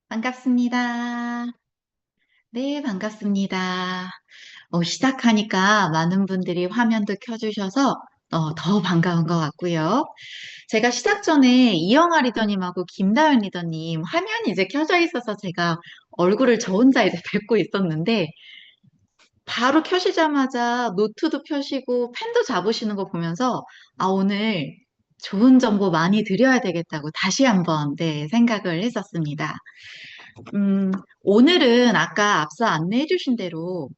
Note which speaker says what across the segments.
Speaker 1: 반갑습니다. 네, 반갑습니다. 시작하니까 많은 분들이 화면도 켜주셔서 더 반가운 것 같고요. 제가 시작 전에 이영아 리더님하고 김다연 리더님 화면이 이제 켜져 있어서 제가 얼굴을 저 혼자 이제 뵙고 있었는데 바로 켜시자마자 노트도 펴시고 펜도 잡으시는 거 보면서 오늘 좋은 정보 많이 드려야 되겠다고 다시 한번 네, 생각을 했었습니다. 오늘은 아까 앞서 안내해 주신 대로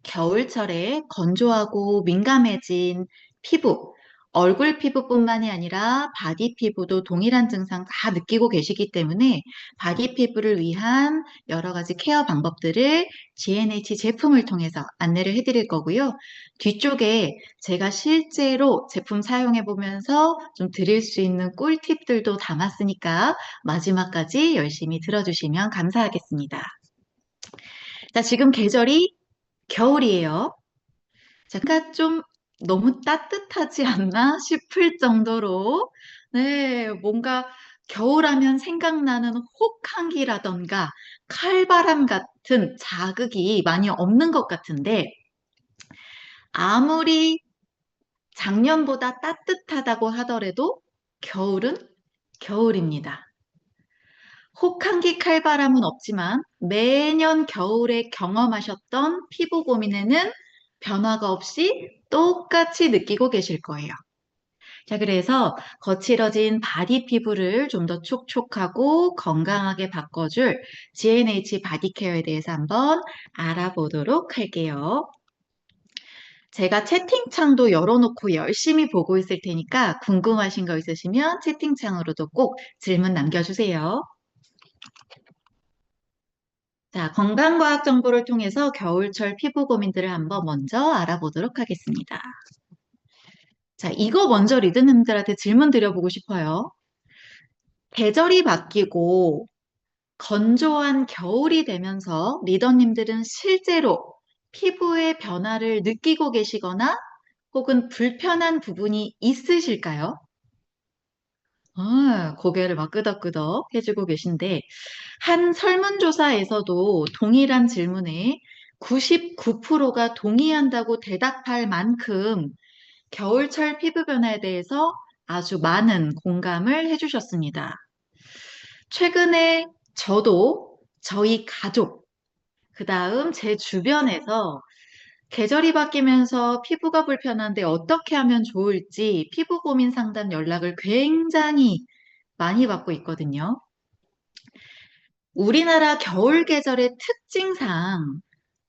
Speaker 1: 겨울철에 건조하고 민감해진 피부, 얼굴 피부뿐만이 아니라 바디 피부도 동일한 증상 다 느끼고 계시기 때문에 바디 피부를 위한 여러 가지 케어 방법들을 GNH 제품을 통해서 안내를 해드릴 거고요. 뒤쪽에 제가 실제로 제품 사용해 보면서 좀 드릴 수 있는 꿀팁들도 담았으니까 마지막까지 열심히 들어주시면 감사하겠습니다. 자, 지금 계절이 겨울이에요. 잠깐 좀 너무 따뜻하지 않나 싶을 정도로, 네, 뭔가 겨울하면 생각나는 혹한기라던가 칼바람 같은 자극이 많이 없는 것 같은데, 아무리 작년보다 따뜻하다고 하더라도 겨울은 겨울입니다. 혹한기 칼바람은 없지만 매년 겨울에 경험하셨던 피부 고민에는 변화가 없이 똑같이 느끼고 계실 거예요. 자, 그래서 거칠어진 바디 피부를 좀 더 촉촉하고 건강하게 바꿔줄 GNH 바디케어에 대해서 한번 알아보도록 할게요. 제가 채팅창도 열어놓고 열심히 보고 있을 테니까 궁금하신 거 있으시면 채팅창으로도 꼭 질문 남겨주세요. 자, 건강과학 정보를 통해서 겨울철 피부 고민들을 한번 먼저 알아보도록 하겠습니다. 자, 이거 먼저 리드님들한테 질문 드려보고 싶어요. 계절이 바뀌고 건조한 겨울이 되면서 리더님들은 실제로 피부의 변화를 느끼고 계시거나 혹은 불편한 부분이 있으실까요? 고개를 막 끄덕끄덕 해주고 계신데, 한 설문조사에서도 동일한 질문에 99%가 동의한다고 대답할 만큼 겨울철 피부 변화에 대해서 아주 많은 공감을 해주셨습니다. 최근에 저도 저희 가족, 그 다음 제 주변에서 계절이 바뀌면서 피부가 불편한데 어떻게 하면 좋을지 피부 고민 상담 연락을 굉장히 많이 받고 있거든요. 우리나라 겨울 계절의 특징상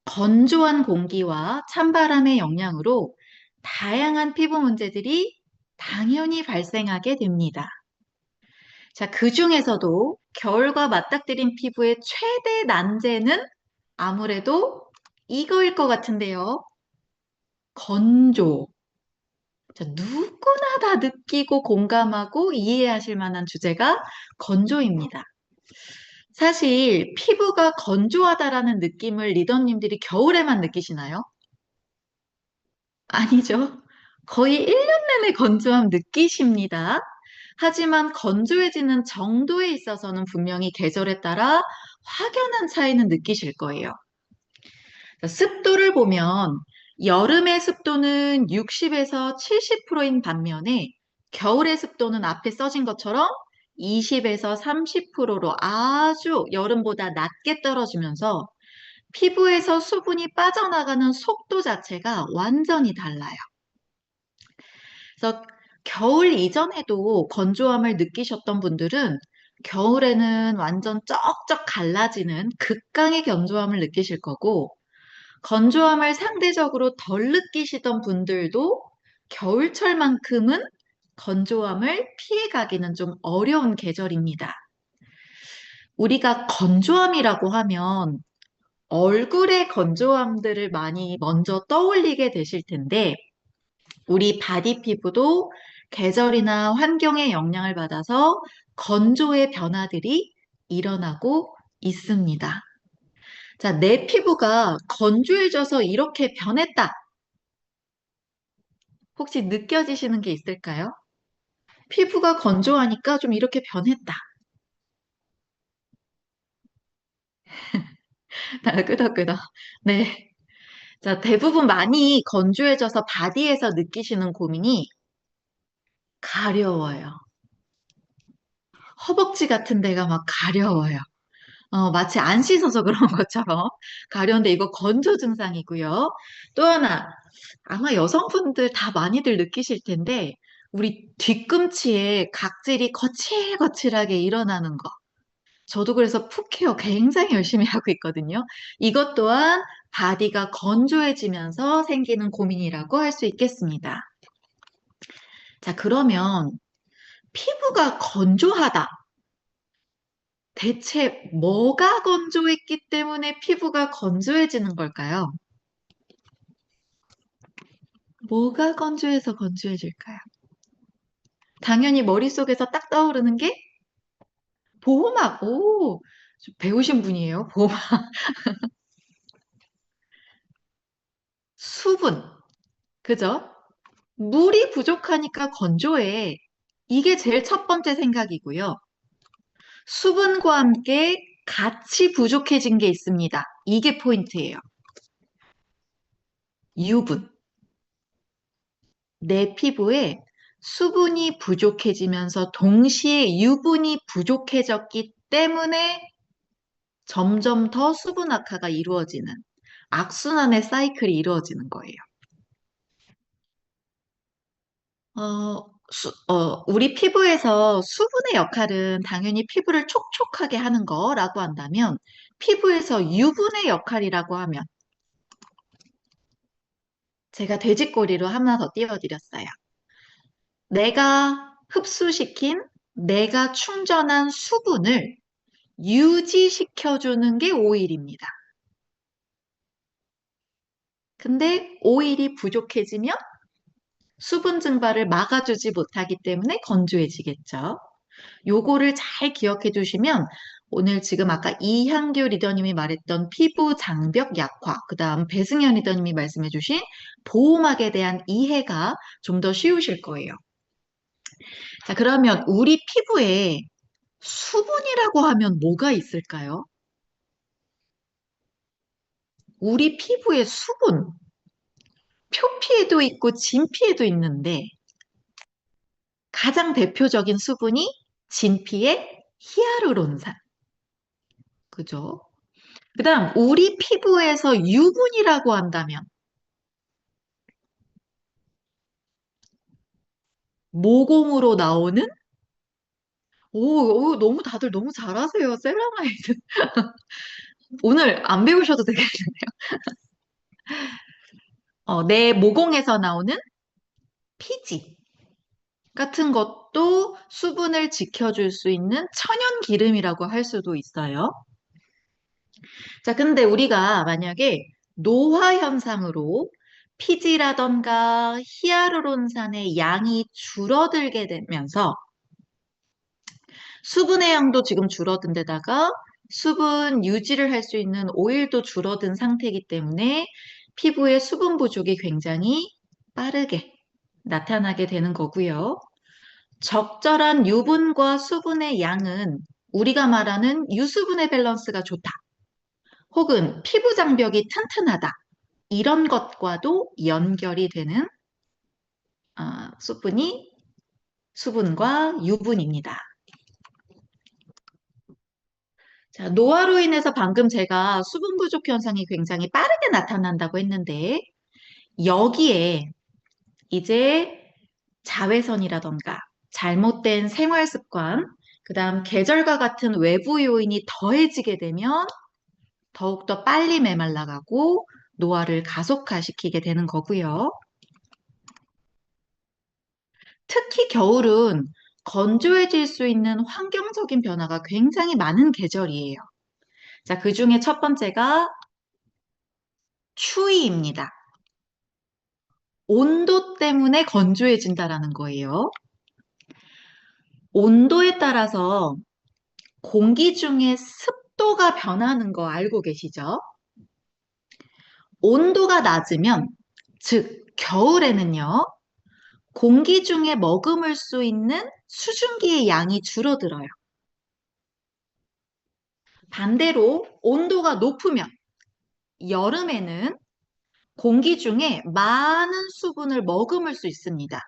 Speaker 1: 건조한 공기와 찬바람의 영향으로 다양한 피부 문제들이 당연히 발생하게 됩니다. 자, 그 중에서도 겨울과 맞닥뜨린 피부의 최대 난제는 아무래도 이거일 것 같은데요. 건조. 자, 누구나 다 느끼고 공감하고 이해하실 만한 주제가 건조입니다. 사실 피부가 건조하다라는 느낌을 리더님들이 겨울에만 느끼시나요? 아니죠. 거의 1년 내내 건조함 느끼십니다. 하지만 건조해지는 정도에 있어서는 분명히 계절에 따라 확연한 차이는 느끼실 거예요. 습도를 보면 여름의 습도는 60에서 70%인 반면에 겨울의 습도는 앞에 써진 것처럼 20에서 30%로 아주 여름보다 낮게 떨어지면서 피부에서 수분이 빠져나가는 속도 자체가 완전히 달라요. 그래서 겨울 이전에도 건조함을 느끼셨던 분들은 겨울에는 완전 쩍쩍 갈라지는 극강의 건조함을 느끼실 거고, 건조함을 상대적으로 덜 느끼시던 분들도 겨울철만큼은 건조함을 피해가기는 좀 어려운 계절입니다. 우리가 건조함이라고 하면 얼굴의 건조함들을 많이 먼저 떠올리게 되실 텐데, 우리 바디 피부도 계절이나 환경의 영향을 받아서 건조의 변화들이 일어나고 있습니다. 자, 내 피부가 건조해져서 이렇게 변했다. 혹시 느껴지시는 게 있을까요? 피부가 건조하니까 좀 이렇게 변했다. 끄덕끄덕. 네. 자, 대부분 많이 건조해져서 바디에서 느끼시는 고민이 가려워요. 허벅지 같은 데가 막 가려워요. 마치 안 씻어서 그런 것처럼 가려운데 이거 건조 증상이고요. 또 하나, 아마 여성분들 다 많이들 느끼실 텐데, 우리 뒤꿈치에 각질이 거칠거칠하게 일어나는 거. 저도 그래서 풋케어 굉장히 열심히 하고 있거든요. 이것 또한 바디가 건조해지면서 생기는 고민이라고 할 수 있겠습니다. 자, 그러면 피부가 건조하다. 대체 뭐가 건조했기 때문에 피부가 건조해지는 걸까요? 뭐가 건조해서 건조해질까요? 당연히 머릿속에서 딱 떠오르는 게 보호막. 오, 좀 배우신 분이에요. 보호막. 수분. 그죠? 물이 부족하니까 건조해. 이게 제일 첫 번째 생각이고요. 수분과 함께 같이 부족해진 게 있습니다. 이게 포인트예요. 유분. 내 피부에 수분이 부족해지면서 동시에 유분이 부족해졌기 때문에 점점 더 수분 악화가 이루어지는 악순환의 사이클이 이루어지는 거예요. 우리 피부에서 수분의 역할은 당연히 피부를 촉촉하게 하는 거라고 한다면 피부에서 유분의 역할이라고 하면 제가 돼지꼬리로 하나 더 띄워드렸어요. 내가 흡수시킨 내가 충전한 수분을 유지시켜주는 게 오일입니다. 근데 오일이 부족해지면 수분 증발을 막아주지 못하기 때문에 건조해지겠죠. 요거를 잘 기억해 두시면 오늘 지금 아까 이향규 리더님이 말했던 피부 장벽 약화, 그 다음 배승현 리더님이 말씀해 주신 보호막에 대한 이해가 좀 더 쉬우실 거예요. 자, 그러면 우리 피부에 수분이라고 하면 뭐가 있을까요? 우리 피부에 수분, 표피에도 있고 진피에도 있는데 가장 대표적인 수분이 진피의 히아루론산. 그죠? 그 다음, 우리 피부에서 유분이라고 한다면 모공으로 나오는 너무 다들 너무 잘하세요. 세라마이드. 오늘 안 배우셔도 되겠네요. 내 모공에서 나오는 피지 같은 것도 수분을 지켜줄 수 있는 천연 기름이라고 할 수도 있어요. 자, 근데 우리가 만약에 노화 현상으로 피지라던가 히아루론산의 양이 줄어들게 되면서 수분의 양도 지금 줄어든 데다가 수분 유지를 할 수 있는 오일도 줄어든 상태이기 때문에 피부의 수분 부족이 굉장히 빠르게 나타나게 되는 거고요. 적절한 유분과 수분의 양은 우리가 말하는 유수분의 밸런스가 좋다. 혹은 피부 장벽이 튼튼하다. 이런 것과도 연결이 되는 수분이 수분과 유분입니다. 자, 노화로 인해서 방금 제가 수분 부족 현상이 굉장히 빠르게 나타난다고 했는데 여기에 이제 자외선이라던가 잘못된 생활 습관, 그다음 계절과 같은 외부 요인이 더해지게 되면 더욱더 빨리 메말라가고 노화를 가속화시키게 되는 거고요. 특히 겨울은 건조해질 수 있는 환경적인 변화가 굉장히 많은 계절이에요. 자, 그 중에 첫 번째가 추위입니다. 온도 때문에 건조해진다라는 거예요. 온도에 따라서 공기 중에 습도가 변하는 거 알고 계시죠? 온도가 낮으면, 즉, 겨울에는요, 공기 중에 머금을 수 있는 수증기의 양이 줄어들어요. 반대로 온도가 높으면, 여름에는 공기 중에 많은 수분을 머금을 수 있습니다.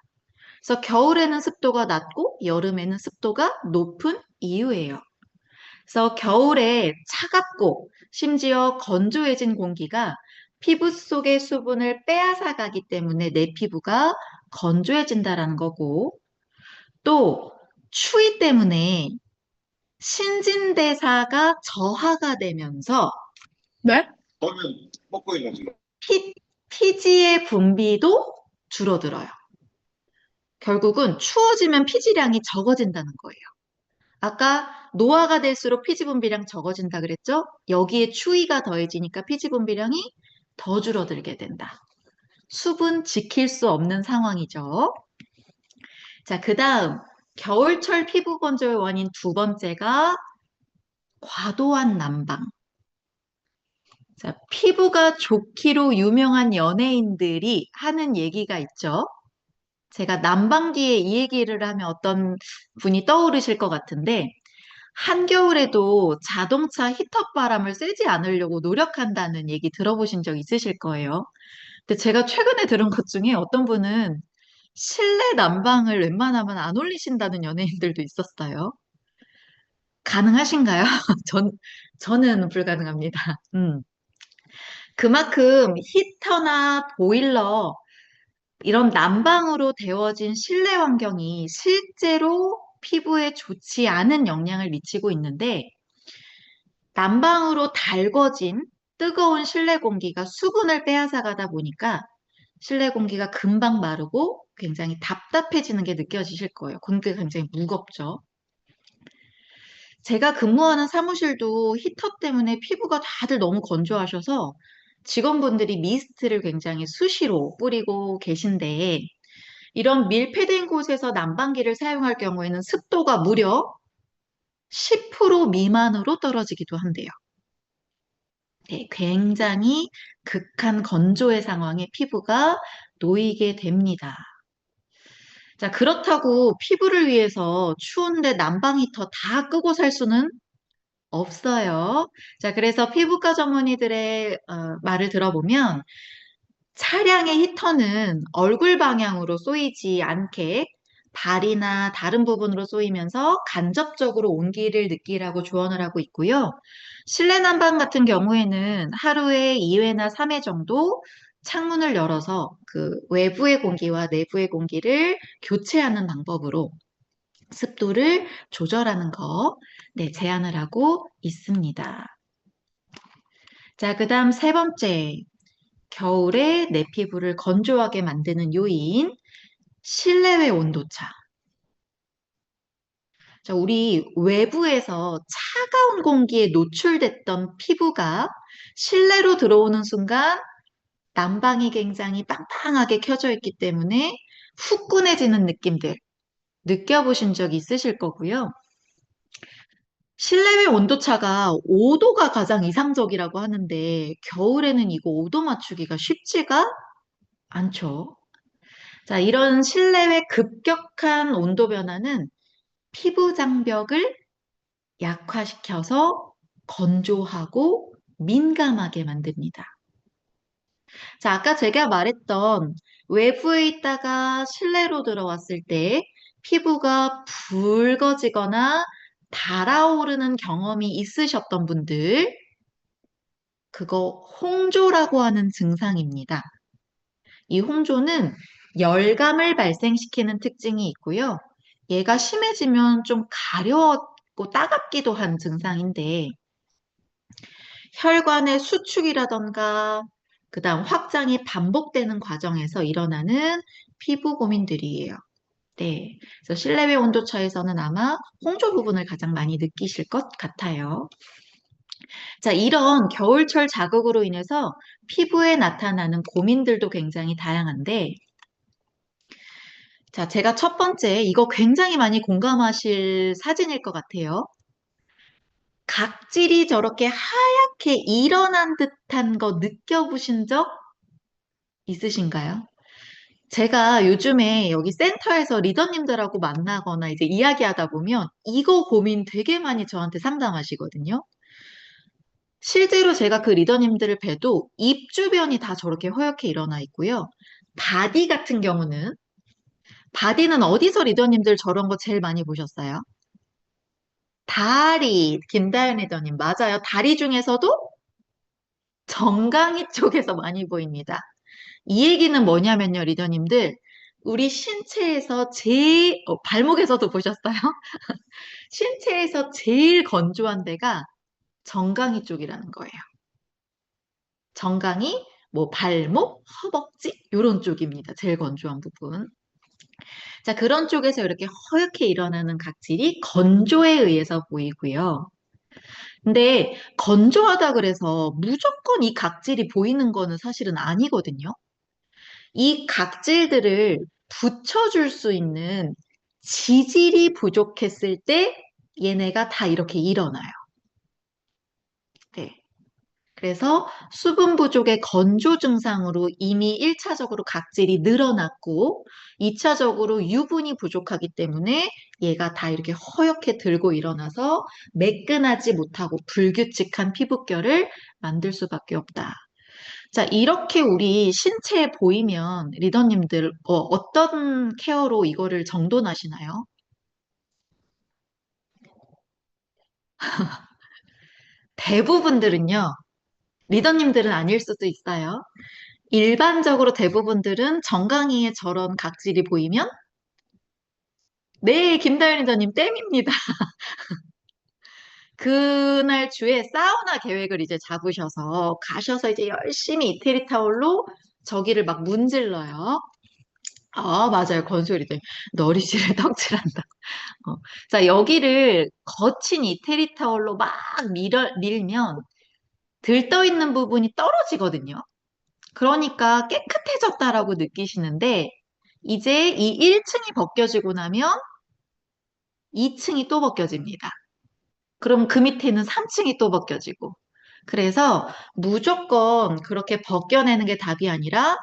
Speaker 1: 그래서 겨울에는 습도가 낮고 여름에는 습도가 높은 이유예요. 그래서 겨울에 차갑고 심지어 건조해진 공기가 피부 속의 수분을 빼앗아 가기 때문에 내 피부가 건조해진다라는 거고, 또 추위 때문에 신진대사가 저하가 되면서
Speaker 2: 네?
Speaker 3: 저는 먹고 있는 지금.
Speaker 1: 피, 피지의 분비도 줄어들어요. 결국은 추워지면 피지량이 적어진다는 거예요. 아까 노화가 될수록 피지 분비량 적어진다 그랬죠? 여기에 추위가 더해지니까 피지 분비량이 더 줄어들게 된다. 수분 지킬 수 없는 상황이죠. 자, 그 다음 겨울철 피부 건조의 원인 두 번째가 과도한 난방. 자, 피부가 좋기로 유명한 연예인들이 하는 얘기가 있죠. 제가 난방 뒤에 이 얘기를 하면 어떤 분이 떠오르실 것 같은데, 한겨울에도 자동차 히터 바람을 쐬지 않으려고 노력한다는 얘기 들어보신 적 있으실 거예요. 근데 제가 최근에 들은 것 중에 어떤 분은 실내 난방을 웬만하면 안 올리신다는 연예인들도 있었어요. 가능하신가요? 전, 저는 불가능합니다. 그만큼 히터나 보일러, 이런 난방으로 데워진 실내 환경이 실제로 피부에 좋지 않은 영향을 미치고 있는데, 난방으로 달궈진 뜨거운 실내 공기가 수분을 빼앗아 가다 보니까 실내 공기가 금방 마르고 굉장히 답답해지는 게 느껴지실 거예요. 공기가 굉장히 무겁죠. 제가 근무하는 사무실도 히터 때문에 피부가 다들 너무 건조하셔서 직원분들이 미스트를 굉장히 수시로 뿌리고 계신데, 이런 밀폐된 곳에서 난방기를 사용할 경우에는 습도가 무려 10% 미만으로 떨어지기도 한대요. 네, 굉장히 극한 건조의 상황에 피부가 놓이게 됩니다. 자, 그렇다고 피부를 위해서 추운데 난방 히터 다 끄고 살 수는 없어요. 자, 그래서 피부과 전문의들의 말을 들어보면 차량의 히터는 얼굴 방향으로 쏘이지 않게 발이나 다른 부분으로 쏘이면서 간접적으로 온기를 느끼라고 조언을 하고 있고요. 실내 난방 같은 경우에는 하루에 2회나 3회 정도 창문을 열어서 그 외부의 공기와 내부의 공기를 교체하는 방법으로 습도를 조절하는 거, 네, 제안을 하고 있습니다. 자, 그 다음 세 번째. 겨울에 내 피부를 건조하게 만드는 요인, 실내외 온도차. 자, 우리 외부에서 차가운 공기에 노출됐던 피부가 실내로 들어오는 순간 난방이 굉장히 빵빵하게 켜져 있기 때문에 후끈해지는 느낌들 느껴보신 적 있으실 거고요. 실내외 온도차가 5도가 가장 이상적이라고 하는데 겨울에는 이거 5도 맞추기가 쉽지가 않죠. 자, 이런 실내외 급격한 온도 변화는 피부 장벽을 약화시켜서 건조하고 민감하게 만듭니다. 자, 아까 제가 말했던 외부에 있다가 실내로 들어왔을 때 피부가 붉어지거나 달아오르는 경험이 있으셨던 분들, 그거 홍조라고 하는 증상입니다. 이 홍조는 열감을 발생시키는 특징이 있고요. 얘가 심해지면 좀 가렵고 따갑기도 한 증상인데, 혈관의 수축이라던가, 그 다음 확장이 반복되는 과정에서 일어나는 피부 고민들이에요. 네. 그래서 실내외 온도차에서는 아마 홍조 부분을 가장 많이 느끼실 것 같아요. 자, 이런 겨울철 자극으로 인해서 피부에 나타나는 고민들도 굉장히 다양한데, 자, 제가 첫 번째, 이거 굉장히 많이 공감하실 사진일 것 같아요. 각질이 저렇게 하얗게 일어난 듯한 거 느껴보신 적 있으신가요? 제가 요즘에 여기 센터에서 리더님들하고 만나거나 이제 이야기하다 보면 이거 고민 되게 많이 저한테 상담하시거든요. 실제로 제가 그 리더님들을 봬도 입 주변이 다 저렇게 허옇게 일어나 있고요. 바디 같은 경우는, 바디는 어디서 리더님들 저런 거 제일 많이 보셨어요? 다리, 김다연 리더님, 맞아요. 다리 중에서도 정강이 쪽에서 많이 보입니다. 이 얘기는 뭐냐면요, 리더님들. 우리 신체에서 발목에서도 보셨어요? 신체에서 제일 건조한 데가 정강이 쪽이라는 거예요. 정강이, 뭐, 발목, 허벅지, 요런 쪽입니다. 제일 건조한 부분. 자, 그런 쪽에서 이렇게 허옇게 일어나는 각질이 건조에 의해서 보이고요. 근데 건조하다 그래서 무조건 이 각질이 보이는 거는 사실은 아니거든요. 이 각질들을 붙여줄 수 있는 지질이 부족했을 때 얘네가 다 이렇게 일어나요. 네. 그래서 수분 부족의 건조 증상으로 이미 1차적으로 각질이 늘어났고 2차적으로 유분이 부족하기 때문에 얘가 다 이렇게 허옇게 들고 일어나서 매끈하지 못하고 불규칙한 피부결을 만들 수밖에 없다. 자, 이렇게 우리 신체에 보이면 리더님들 어떤 케어로 이거를 정돈하시나요? 대부분들은요, 리더님들은 아닐 수도 있어요. 일반적으로 대부분들은 정강이에 저런 각질이 보이면 네, 김다현 리더님 땜입니다. 그날 주에 사우나 계획을 이제 잡으셔서 가셔서 이제 열심히 이태리 타올로 저기를 막 문질러요. 아, 맞아요. 건수리 리더님. 너리씨를 떡칠한다. 어. 자, 여기를 거친 이태리 타올로 막 밀면 들떠 있는 부분이 떨어지거든요. 그러니까 깨끗해졌다라고 느끼시는데 이제 이 1층이 벗겨지고 나면 2층이 또 벗겨집니다. 그럼 그 밑에는 3층이 또 벗겨지고. 그래서 무조건 그렇게 벗겨내는 게 답이 아니라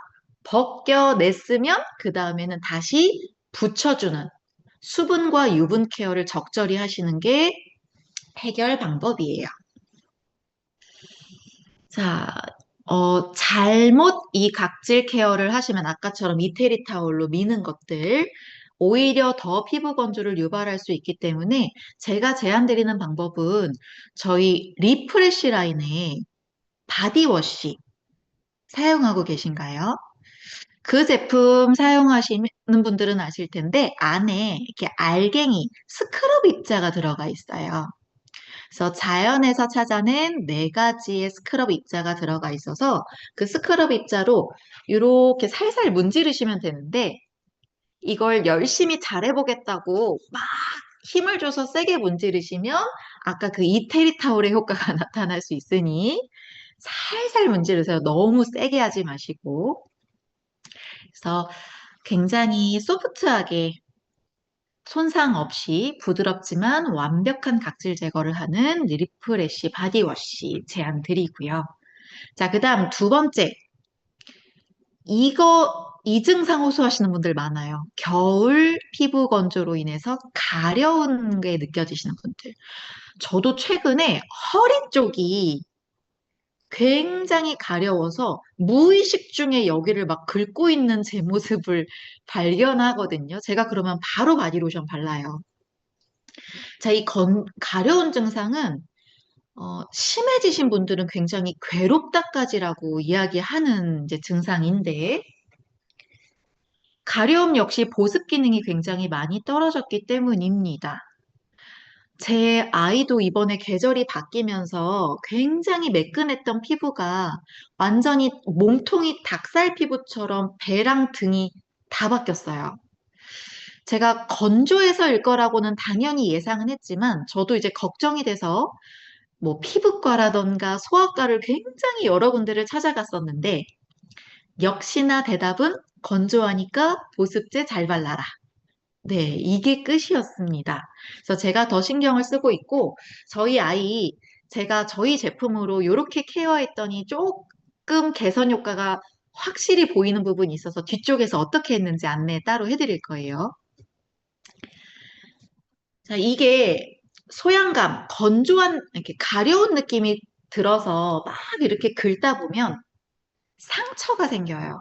Speaker 1: 벗겨냈으면 그 다음에는 다시 붙여주는 수분과 유분 케어를 적절히 하시는 게 해결 방법이에요. 자, 잘못 이 각질 케어를 하시면 아까처럼 이태리 타올로 미는 것들 오히려 더 피부 건조를 유발할 수 있기 때문에 제가 제안드리는 방법은 저희 리프레쉬 라인의 바디워시 사용하고 계신가요? 그 제품 사용하시는 분들은 아실 텐데 안에 이렇게 알갱이 스크럽 입자가 들어가 있어요. 그래서 자연에서 찾아낸 네 가지의 스크럽 입자가 들어가 있어서 그 스크럽 입자로 이렇게 살살 문지르시면 되는데 이걸 열심히 잘해보겠다고 막 힘을 줘서 세게 문지르시면 아까 그 이태리 타올의 효과가 나타날 수 있으니 살살 문지르세요. 너무 세게 하지 마시고. 그래서 굉장히 소프트하게 손상 없이 부드럽지만 완벽한 각질 제거를 하는 리프레쉬 바디워시 제안 드리고요. 자, 그 다음 두 번째. 이 증상 호소하시는 분들 많아요. 겨울 피부 건조로 인해서 가려운 게 느껴지시는 분들. 저도 최근에 허리 쪽이 굉장히 가려워서 무의식 중에 여기를 막 긁고 있는 제 모습을 발견하거든요. 제가 그러면 바로 바디로션 발라요. 자, 가려운 증상은 심해지신 분들은 굉장히 괴롭다까지라고 이야기하는 이제 증상인데 가려움 역시 보습 기능이 굉장히 많이 떨어졌기 때문입니다. 제 아이도 이번에 계절이 바뀌면서 굉장히 매끈했던 피부가 완전히 몸통이 닭살 피부처럼 배랑 등이 다 바뀌었어요. 제가 건조해서일 거라고는 당연히 예상은 했지만 저도 이제 걱정이 돼서 뭐 피부과라던가 소아과를 굉장히 여러 군데를 찾아갔었는데 역시나 대답은 건조하니까 보습제 잘 발라라. 네, 이게 끝이었습니다. 그래서 제가 더 신경을 쓰고 있고, 제가 저희 제품으로 이렇게 케어했더니 조금 개선 효과가 확실히 보이는 부분이 있어서 뒤쪽에서 어떻게 했는지 안내 따로 해드릴 거예요. 자, 이게 소양감, 건조한, 이렇게 가려운 느낌이 들어서 막 이렇게 긁다 보면 상처가 생겨요.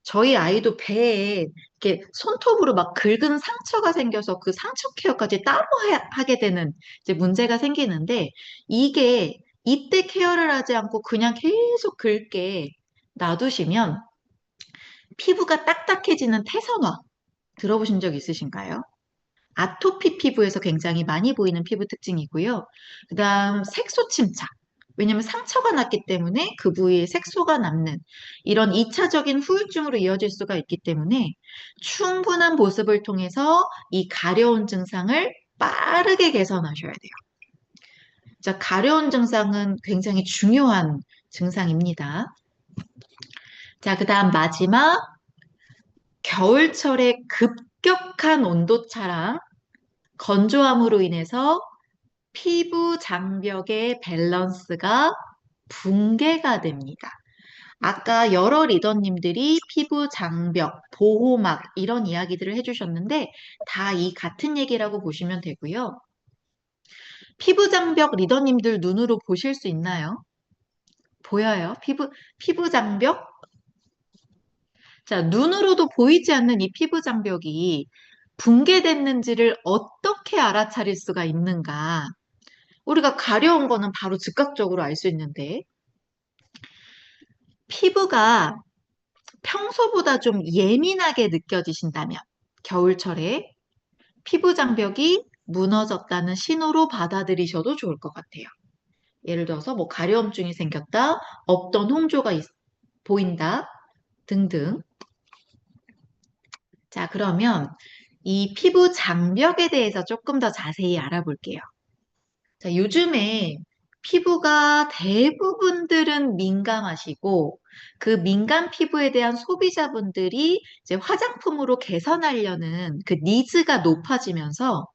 Speaker 1: 저희 아이도 배에 이렇게 손톱으로 막 긁은 상처가 생겨서 그 상처 케어까지 따로 하게 되는 이제 문제가 생기는데 이게 이때 케어를 하지 않고 그냥 계속 긁게 놔두시면 피부가 딱딱해지는 태선화 들어보신 적 있으신가요? 아토피 피부에서 굉장히 많이 보이는 피부 특징이고요. 그다음 색소 침착. 왜냐하면 상처가 났기 때문에 그 부위에 색소가 남는 이런 2차적인 후유증으로 이어질 수가 있기 때문에 충분한 보습을 통해서 이 가려운 증상을 빠르게 개선하셔야 돼요. 자, 가려운 증상은 굉장히 중요한 증상입니다. 자, 그다음 마지막 겨울철에 급격한 온도차랑 건조함으로 인해서 피부 장벽의 밸런스가 붕괴가 됩니다. 아까 여러 리더님들이 피부 장벽, 보호막 이런 이야기들을 해주셨는데 다 이 같은 얘기라고 보시면 되고요. 피부 장벽 리더님들 눈으로 보실 수 있나요? 보여요? 피부 장벽? 자, 눈으로도 보이지 않는 이 피부 장벽이 붕괴됐는지를 어떻게 알아차릴 수가 있는가? 우리가 가려운 거는 바로 즉각적으로 알 수 있는데, 피부가 평소보다 좀 예민하게 느껴지신다면, 겨울철에 피부 장벽이 무너졌다는 신호로 받아들이셔도 좋을 것 같아요. 예를 들어서 뭐 가려움증이 생겼다, 없던 홍조가 보인다 등등. 자, 그러면 이 피부 장벽에 대해서 조금 더 자세히 알아볼게요. 자, 요즘에 피부가 대부분들은 민감하시고 그 민감 피부에 대한 소비자분들이 이제 화장품으로 개선하려는 그 니즈가 높아지면서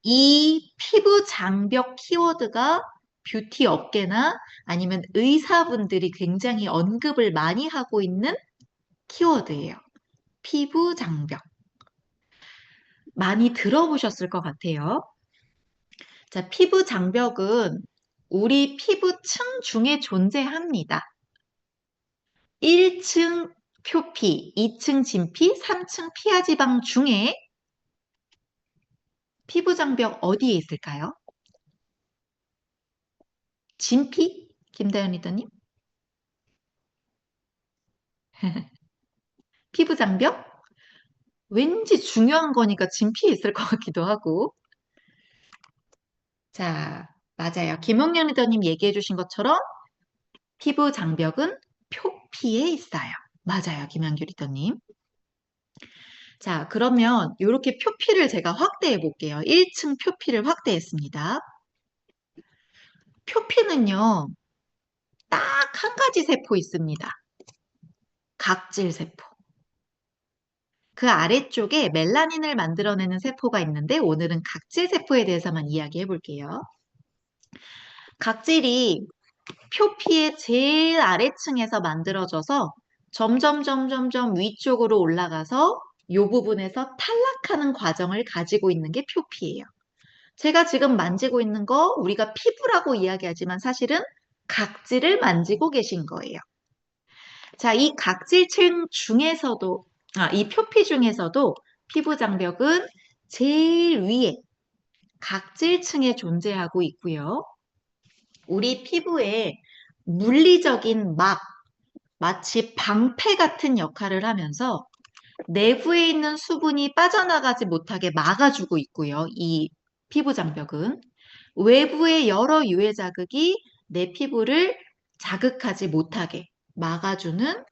Speaker 1: 이 피부 장벽 키워드가 뷰티 업계나 아니면 의사분들이 굉장히 언급을 많이 하고 있는 키워드예요. 피부 장벽. 많이 들어보셨을 것 같아요. 자, 피부 장벽은 우리 피부층 중에 존재합니다. 1층 표피, 2층 진피, 3층 피하지방 중에 피부 장벽 어디에 있을까요? 진피? 김다연 리더님? 피부 장벽? 왠지 중요한 거니까 진피에 있을 것 같기도 하고. 자, 맞아요. 김홍현 리더님 얘기해 주신 것처럼 피부 장벽은 표피에 있어요. 맞아요, 김현규 리더님. 자, 그러면 이렇게 표피를 제가 확대해 볼게요. 1층 표피를 확대했습니다. 표피는요, 딱 한 가지 세포 있습니다. 각질 세포. 그 아래쪽에 멜라닌을 만들어내는 세포가 있는데 오늘은 각질 세포에 대해서만 이야기해 볼게요. 각질이 표피의 제일 아래층에서 만들어져서 점점 위쪽으로 올라가서 이 부분에서 탈락하는 과정을 가지고 있는 게 표피예요. 제가 지금 만지고 있는 거 우리가 피부라고 이야기하지만 사실은 각질을 만지고 계신 거예요. 자, 이 각질층 중에서도, 이 표피 중에서도 피부 장벽은 제일 위에 각질층에 존재하고 있고요. 우리 피부에 물리적인 마치 방패 같은 역할을 하면서 내부에 있는 수분이 빠져나가지 못하게 막아주고 있고요. 이 피부 장벽은 외부의 여러 유해 자극이 내 피부를 자극하지 못하게 막아주는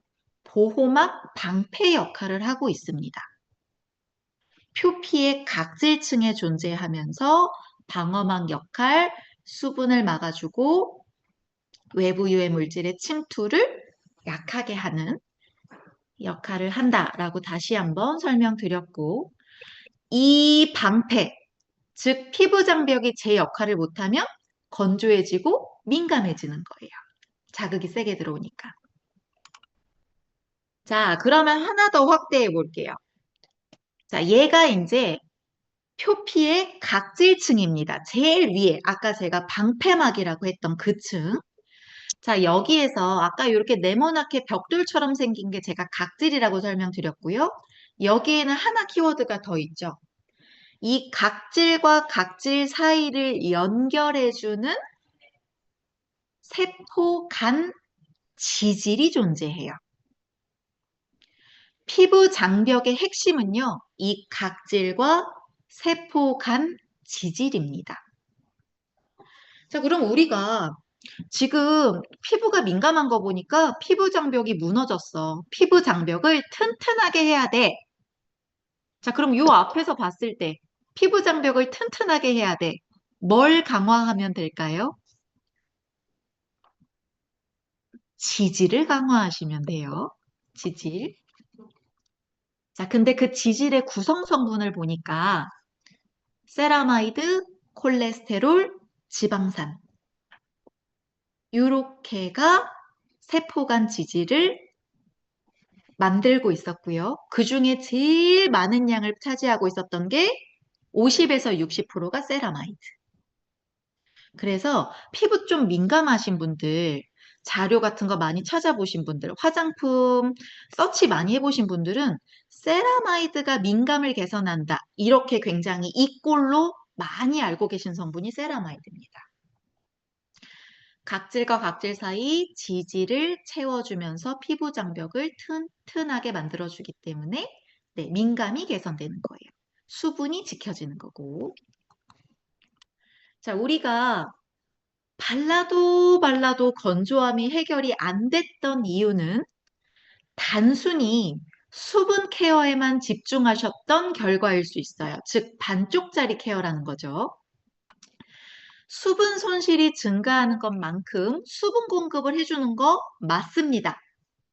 Speaker 1: 보호막 방패 역할을 하고 있습니다. 표피의 각질층에 존재하면서 방어막 역할, 수분을 막아주고 외부 유해 물질의 침투를 약하게 하는 역할을 한다라고 다시 한번 설명드렸고 이 방패, 즉 피부 장벽이 제 역할을 못하면 건조해지고 민감해지는 거예요. 자극이 세게 들어오니까. 자, 그러면 하나 더 확대해 볼게요. 자, 얘가 이제 표피의 각질층입니다. 제일 위에 아까 제가 방패막이라고 했던 그 층. 자, 여기에서 아까 이렇게 네모나게 벽돌처럼 생긴 게 제가 각질이라고 설명드렸고요. 여기에는 하나 키워드가 더 있죠. 이 각질과 각질 사이를 연결해주는 세포 간 지질이 존재해요. 피부 장벽의 핵심은요, 이 각질과 세포 간 지질입니다. 자, 그럼 우리가 지금 피부가 민감한 거 보니까 피부 장벽이 무너졌어. 피부 장벽을 튼튼하게 해야 돼. 자, 그럼 요 앞에서 봤을 때 피부 장벽을 튼튼하게 해야 돼. 뭘 강화하면 될까요? 지질을 강화하시면 돼요. 지질. 자, 근데 그 지질의 구성 성분을 보니까 세라마이드, 콜레스테롤, 지방산. 요렇게가 세포간 지질을 만들고 있었고요. 그 중에 제일 많은 양을 차지하고 있었던 게 50에서 60%가 세라마이드. 그래서 피부 좀 민감하신 분들, 자료 같은 거 많이 찾아보신 분들, 화장품 서치 많이 해보신 분들은 세라마이드가 민감을 개선한다. 이렇게 굉장히 이 꼴로 많이 알고 계신 성분이 세라마이드입니다. 각질과 각질 사이 지질을 채워주면서 피부 장벽을 튼튼하게 만들어주기 때문에 네, 민감이 개선되는 거예요. 수분이 지켜지는 거고. 자, 우리가 발라도 건조함이 해결이 안 됐던 이유는 단순히 수분 케어에만 집중하셨던 결과일 수 있어요. 즉, 반쪽짜리 케어라는 거죠. 수분 손실이 증가하는 것만큼 수분 공급을 해주는 거 맞습니다.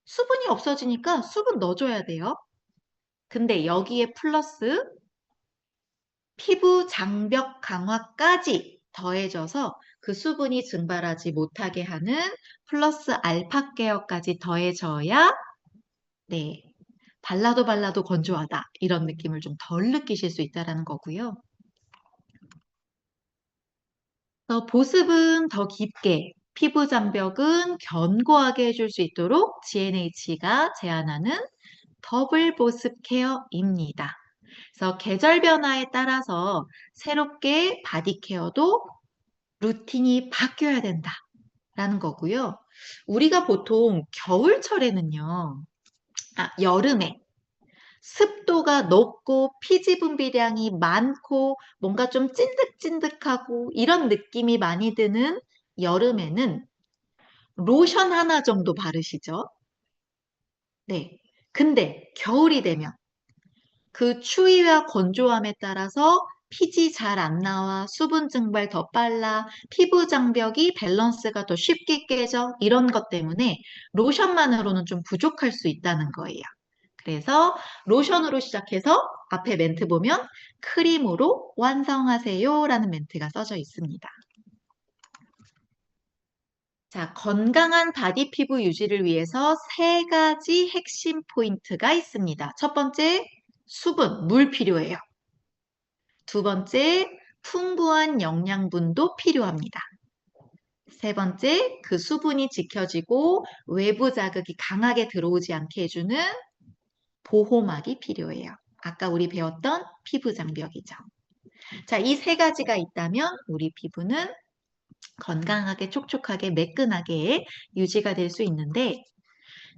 Speaker 1: 수분이 없어지니까 수분 넣어줘야 돼요. 근데 여기에 플러스 피부 장벽 강화까지 더해져서 그 수분이 증발하지 못하게 하는 플러스 알파 케어까지 더해져야 네, 발라도 건조하다 이런 느낌을 좀 덜 느끼실 수 있다는 거고요. 보습은 더 깊게, 피부 장벽은 견고하게 해줄 수 있도록 GNH가 제안하는 더블 보습 케어입니다. 그래서 계절 변화에 따라서 새롭게 바디 케어도 루틴이 바뀌어야 된다라는 거고요. 우리가 보통 겨울철에는요, 여름에 습도가 높고 피지 분비량이 많고 뭔가 좀 찐득찐득하고 이런 느낌이 많이 드는 여름에는 로션 하나 정도 바르시죠? 네. 근데 겨울이 되면 그 추위와 건조함에 따라서 피지 잘 안 나와, 수분 증발 더 빨라, 피부 장벽이 밸런스가 더 쉽게 깨져, 이런 것 때문에 로션만으로는 좀 부족할 수 있다는 거예요. 그래서 로션으로 시작해서 앞에 멘트 보면 크림으로 완성하세요 라는 멘트가 써져 있습니다. 자, 건강한 바디 피부 유지를 위해서 세 가지 핵심 포인트가 있습니다. 첫 번째, 수분, 물 필요해요. 두 번째, 풍부한 영양분도 필요합니다. 세 번째, 그 수분이 지켜지고 외부 자극이 강하게 들어오지 않게 해주는 보호막이 필요해요. 아까 우리 배웠던 피부 장벽이죠. 자, 이 세 가지가 있다면 우리 피부는 건강하게 촉촉하게 매끈하게 유지가 될 수 있는데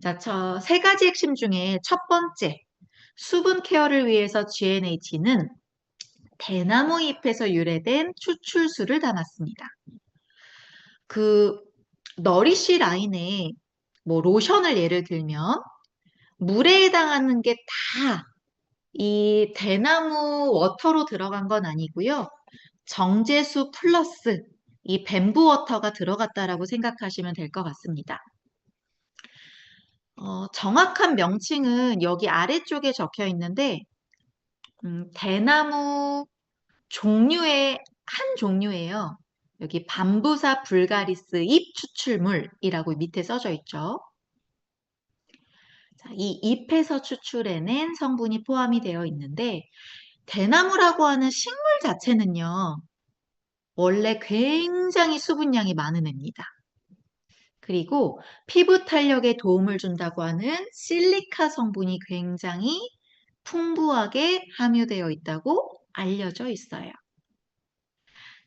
Speaker 1: 자, 저 세 가지 핵심 중에 첫 번째 수분 케어를 위해서 GNH는 대나무 잎에서 유래된 추출수를 담았습니다. 그 너리쉬 라인에 뭐 로션을 예를 들면 물에 해당하는 게 다 이 대나무 워터로 들어간 건 아니고요. 정제수 플러스 이 뱀부 워터가 들어갔다라고 생각하시면 될 것 같습니다. 정확한 명칭은 여기 아래쪽에 적혀 있는데 대나무 종류의 한 종류예요. 여기 밤부사 불가리스 잎 추출물이라고 밑에 써져 있죠. 자, 이 잎에서 추출해낸 성분이 포함이 되어 있는데 대나무라고 하는 식물 자체는요. 원래 굉장히 수분량이 많은 애입니다. 그리고 피부 탄력에 도움을 준다고 하는 실리카 성분이 굉장히 풍부하게 함유되어 있다고 알려져 있어요.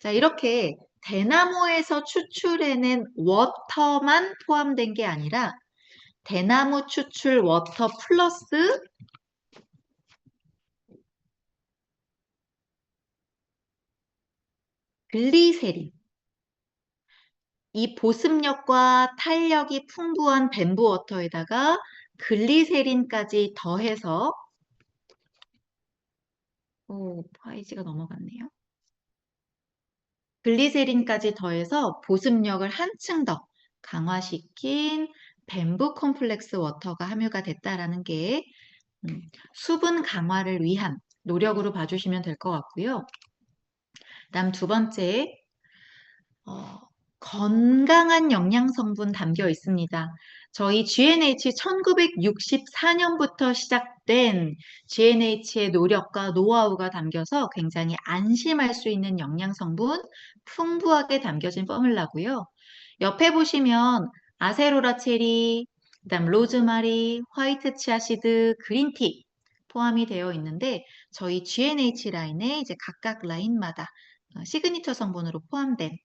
Speaker 1: 자, 이렇게 대나무에서 추출해낸 워터만 포함된 게 아니라 대나무 추출 워터 플러스 글리세린, 이 보습력과 탄력이 풍부한 뱀부 워터에다가 글리세린까지 더해서 파이지가 넘어갔네요. 글리세린까지 더해서 보습력을 한층 더 강화시킨 뱀부 콤플렉스 워터가 함유가 됐다라는 게 수분 강화를 위한 노력으로 봐주시면 될 것 같고요. 다음 두 번째, 건강한 영양 성분 담겨 있습니다. 저희 GNH 1964년부터 시작된 GNH의 노력과 노하우가 담겨서 굉장히 안심할 수 있는 영양 성분 풍부하게 담겨진 포뮬라고요. 옆에 보시면 아세로라 체리, 그다음 로즈마리, 화이트 치아시드, 그린티 포함이 되어 있는데 저희 GNH 라인에 이제 각각 라인마다 시그니처 성분으로 포함된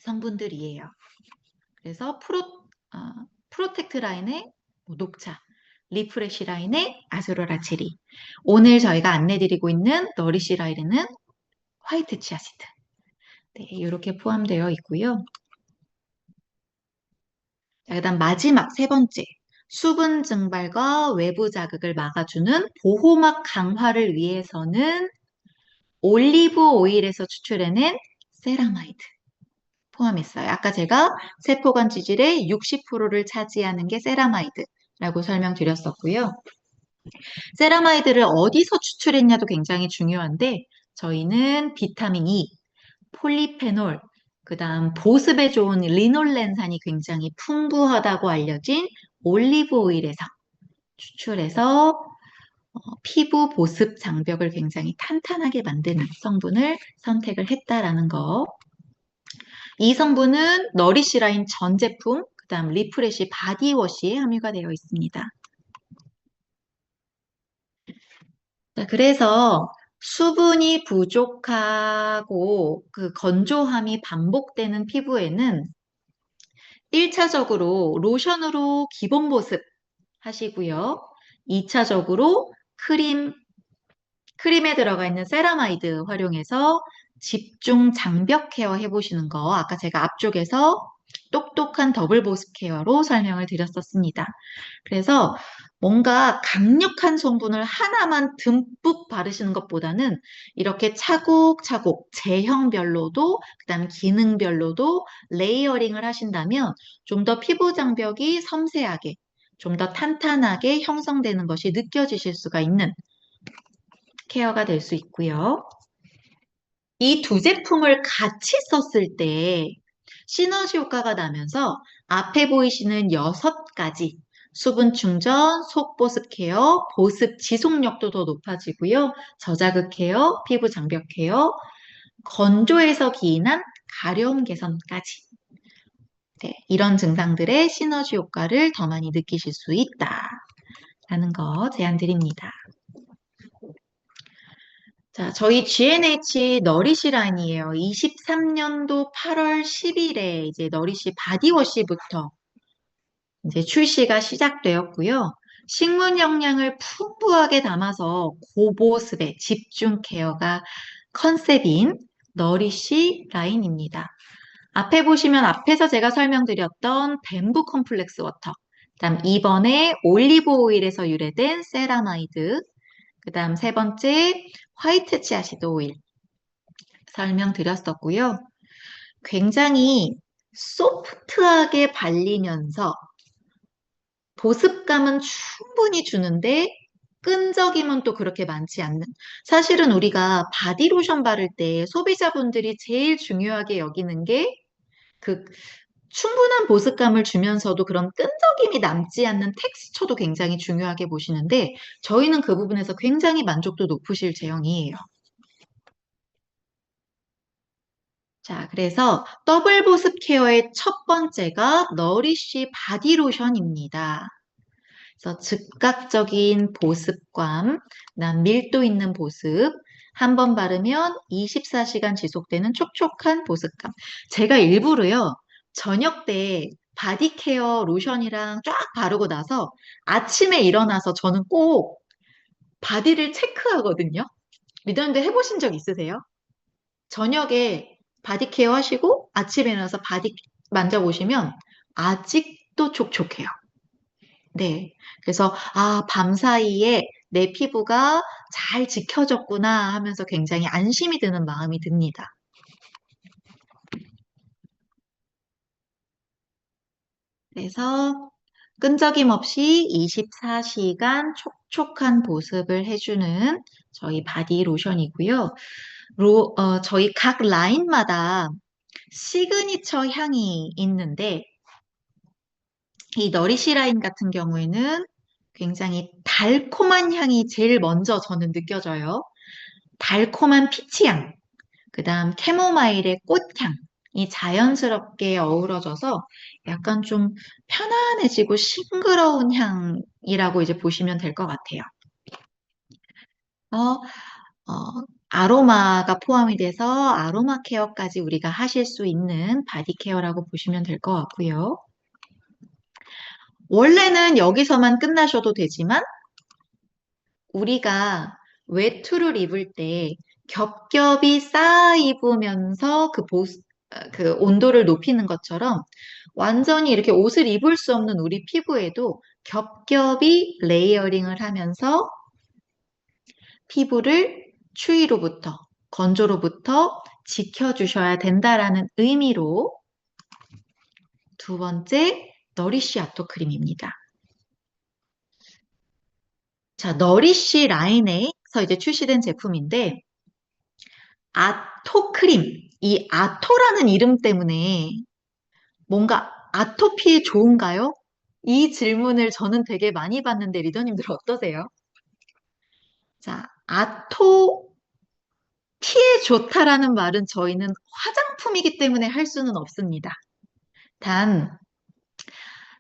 Speaker 1: 성분들이에요. 그래서 프로텍트 라인의 녹차, 리프레시 라인의 아스로라 체리. 오늘 저희가 안내드리고 있는 너리시 라인은 화이트 치아시드. 네, 이렇게 포함되어 있고요. 자, 그다음 마지막 세 번째. 수분 증발과 외부 자극을 막아주는 보호막 강화를 위해서는 올리브 오일에서 추출해낸 세라마이드 포함했어요. 아까 제가 세포간 지질의 60%를 차지하는 게 세라마이드라고 설명드렸었고요. 세라마이드를 어디서 추출했냐도 굉장히 중요한데 저희는 비타민 E, 폴리페놀, 그 다음 보습에 좋은 리놀렌산이 굉장히 풍부하다고 알려진 올리브 오일에서 추출해서 피부 보습 장벽을 굉장히 탄탄하게 만드는 성분을 선택을 했다라는 거. 이 성분은 너리시라인 전 제품, 그 다음 리프레시 바디워시에 함유가 되어 있습니다. 자, 그래서 수분이 부족하고 그 건조함이 반복되는 피부에는 1차적으로 로션으로 기본 보습 하시고요. 2차적으로 크림에 들어가 있는 세라마이드 활용해서 집중 장벽 케어 해보시는 거 아까 제가 앞쪽에서 똑똑한 더블 보습 케어로 설명을 드렸었습니다. 그래서 뭔가 강력한 성분을 하나만 듬뿍 바르시는 것보다는 이렇게 차곡차곡 제형별로도 그다음 기능별로도 레이어링을 하신다면 좀 더 피부 장벽이 섬세하게 좀 더 탄탄하게 형성되는 것이 느껴지실 수가 있는 케어가 될 수 있고요. 이 두 제품을 같이 썼을 때 시너지 효과가 나면서 앞에 보이시는 6가지 수분 충전, 속보습 케어, 보습 지속력도 더 높아지고요. 저자극 케어, 피부 장벽 케어, 건조해서 기인한 가려움 개선까지. 네, 이런 증상들의 시너지 효과를 더 많이 느끼실 수 있다라는 거 제안 드립니다. 자, 저희 GNH 너리시 라인이에요. 23년도 8월 10일에 이제 너리시 바디워시부터 이제 출시가 시작되었고요. 식물 영양을 풍부하게 담아서 고보습의 집중 케어가 컨셉인 너리시 라인입니다. 앞에 보시면 앞에서 제가 설명드렸던 뱀부 컴플렉스 워터, 그다음 2번에 올리브 오일에서 유래된 세라마이드, 그다음 세 번째 화이트 치아시드 오일 설명드렸었고요. 굉장히 소프트하게 발리면서 보습감은 충분히 주는데 끈적임은 또 그렇게 많지 않는. 사실은 우리가 바디로션 바를 때 소비자분들이 제일 중요하게 여기는 게 그 충분한 보습감을 주면서도 그런 끈적임이 남지 않는 텍스처도 굉장히 중요하게 보시는데 저희는 그 부분에서 굉장히 만족도 높으실 제형이에요. 자, 그래서 더블 보습 케어의 첫 번째가 너리쉬 바디로션입니다. 그래서 즉각적인 보습감, 그다음 밀도 있는 보습, 한 번 바르면 24시간 지속되는 촉촉한 보습감. 제가 일부러요, 저녁 때 바디케어 로션이랑 쫙 바르고 나서 아침에 일어나서 저는 꼭 바디를 체크하거든요. 리더님들 해보신 적 있으세요? 저녁에 바디케어 하시고 아침에 일어나서 바디 만져보시면 아직도 촉촉해요. 네. 그래서, 아, 밤 사이에 내 피부가 잘 지켜졌구나 하면서 굉장히 안심이 드는 마음이 듭니다. 그래서 끈적임 없이 24시간 촉촉한 보습을 해주는 저희 바디 로션이고요. 저희 각 라인마다 시그니처 향이 있는데, 이 너리시 라인 같은 경우에는 굉장히 달콤한 향이 제일 먼저 저는 느껴져요. 달콤한 피치향, 그 다음 캐모마일의 꽃향이 자연스럽게 어우러져서 약간 좀 편안해지고 싱그러운 향이라고 이제 보시면 될 것 같아요. 어, 아로마가 포함이 돼서 아로마 케어까지 우리가 하실 수 있는 바디 케어라고 보시면 될 것 같고요. 원래는 여기서만 끝나셔도 되지만 우리가 외투를 입을 때 겹겹이 쌓아 입으면서 그 온도를 높이는 것처럼 완전히 이렇게 옷을 입을 수 없는 우리 피부에도 겹겹이 레이어링을 하면서 피부를 추위로부터, 건조로부터 지켜주셔야 된다라는 의미로 두 번째 너리쉬 아토 크림입니다. 자, 너리쉬 라인에서 이제 출시된 제품인데 아토 크림. 이 아토라는 이름 때문에 뭔가 아토피에 좋은가요? 이 질문을 저는 되게 많이 받는데 리더님들 어떠세요? 자, 아토피에 좋다라는 말은 저희는 화장품이기 때문에 할 수는 없습니다. 단,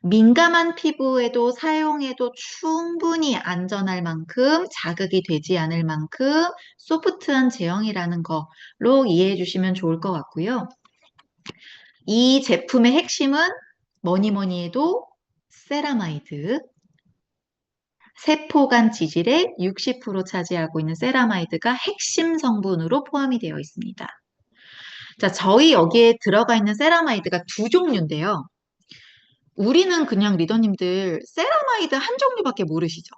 Speaker 1: 민감한 피부에도 사용해도 충분히 안전할 만큼 자극이 되지 않을 만큼 소프트한 제형이라는 거로 이해해 주시면 좋을 것 같고요. 이 제품의 핵심은 뭐니 뭐니 해도 세라마이드. 세포간 지질의 60% 차지하고 있는 세라마이드가 핵심 성분으로 포함이 되어 있습니다. 자, 저희 여기에 들어가 있는 세라마이드가 두 종류인데요. 우리는 그냥 리더님들 세라마이드 한 종류밖에 모르시죠?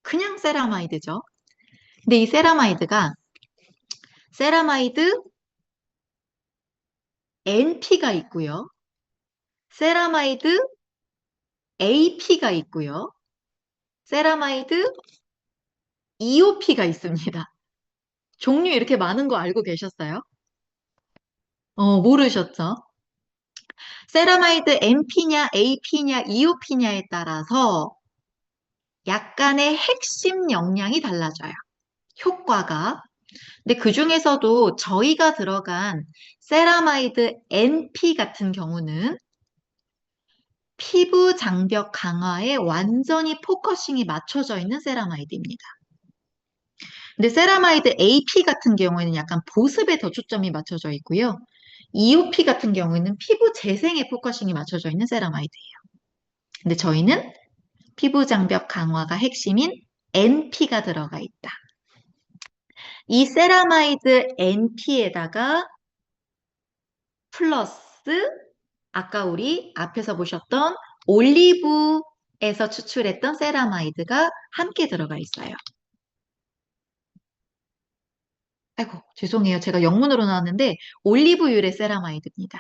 Speaker 1: 그냥 세라마이드죠. 근데 이 세라마이드가 세라마이드 NP가 있고요. 세라마이드 AP가 있고요. 세라마이드 EOP가 있습니다. 종류 이렇게 많은 거 알고 계셨어요? 모르셨죠? 세라마이드 NP냐 AP냐 EOP냐에 따라서 약간의 핵심 영양이 달라져요. 효과가. 근데 그 중에서도 저희가 들어간 세라마이드 NP 같은 경우는 피부 장벽 강화에 완전히 포커싱이 맞춰져 있는 세라마이드입니다. 근데 세라마이드 AP 같은 경우에는 약간 보습에 더 초점이 맞춰져 있고요. EOP 같은 경우에는 피부 재생에 포커싱이 맞춰져 있는 세라마이드예요. 근데 저희는 피부 장벽 강화가 핵심인 NP가 들어가 있다. 이 세라마이드 NP에다가 플러스 아까 우리 앞에서 보셨던 올리브에서 추출했던 세라마이드가 함께 들어가 있어요. 아이고, 죄송해요. 제가 영문으로 나왔는데 올리브유의 세라마이드입니다.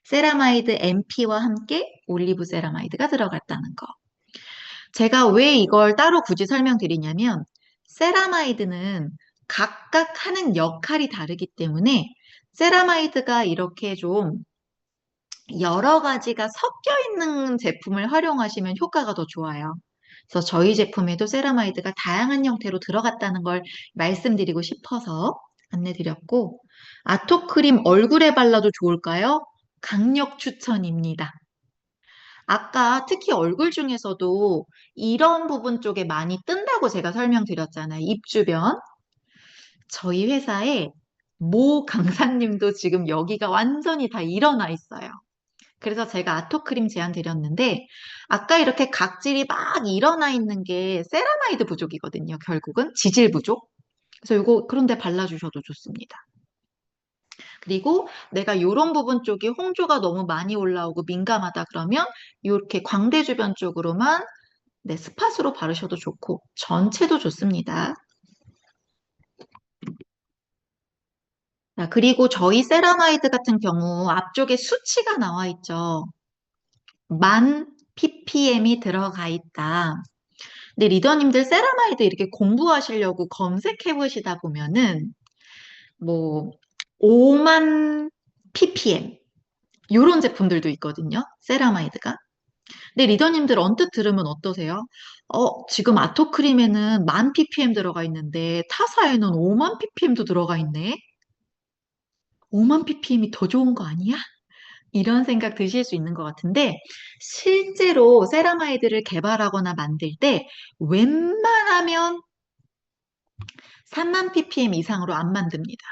Speaker 1: 세라마이드 NP와 함께 올리브 세라마이드가 들어갔다는 거. 제가 왜 이걸 따로 굳이 설명드리냐면 세라마이드는 각각 하는 역할이 다르기 때문에 세라마이드가 이렇게 좀 여러 가지가 섞여 있는 제품을 활용하시면 효과가 더 좋아요. 그래서 저희 제품에도 세라마이드가 다양한 형태로 들어갔다는 걸 말씀드리고 싶어서 안내드렸고, 아토크림 얼굴에 발라도 좋을까요? 강력 추천입니다. 아까 특히 얼굴 중에서도 이런 부분 쪽에 많이 뜬다고 제가 설명드렸잖아요. 입 주변. 저희 회사에 모 강사님도 지금 여기가 완전히 다 일어나 있어요. 그래서 제가 아토크림 제안 드렸는데, 아까 이렇게 각질이 막 일어나 있는 게 세라마이드 부족이거든요. 결국은 지질 부족. 그래서 이거 그런데 발라주셔도 좋습니다. 그리고 내가 이런 부분 쪽이 홍조가 너무 많이 올라오고 민감하다 그러면 이렇게 광대 주변 쪽으로만 네, 스팟으로 바르셔도 좋고 전체도 좋습니다. 자, 그리고 저희 세라마이드 같은 경우 앞쪽에 수치가 나와 있죠. 1000ppm이 들어가 있다. 근데 리더님들 세라마이드 이렇게 공부하시려고 검색해 보시다 보면은 뭐 5만 ppm 이런 제품들도 있거든요. 세라마이드가. 근데 리더님들 언뜻 들으면 어떠세요? 지금 아토크림에는 1000ppm 들어가 있는데 타사에는 5만 ppm도 들어가 있네. 5만 ppm이 더 좋은 거 아니야? 이런 생각 드실 수 있는 것 같은데 실제로 세라마이드를 개발하거나 만들 때 웬만하면 3만 ppm 이상으로 안 만듭니다.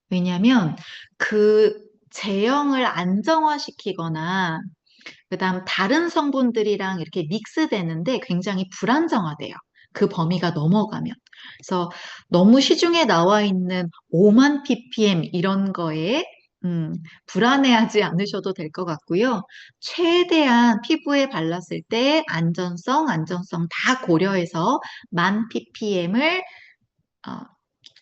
Speaker 1: 왜냐하면 그 제형을 안정화시키거나 그다음 다른 성분들이랑 이렇게 믹스되는데 굉장히 불안정하대요. 그 범위가 넘어가면. 그래서 너무 시중에 나와 있는 5만 ppm 이런 거에 불안해하지 않으셔도 될 것 같고요. 최대한 피부에 발랐을 때 안전성 다 고려해서 1000ppm을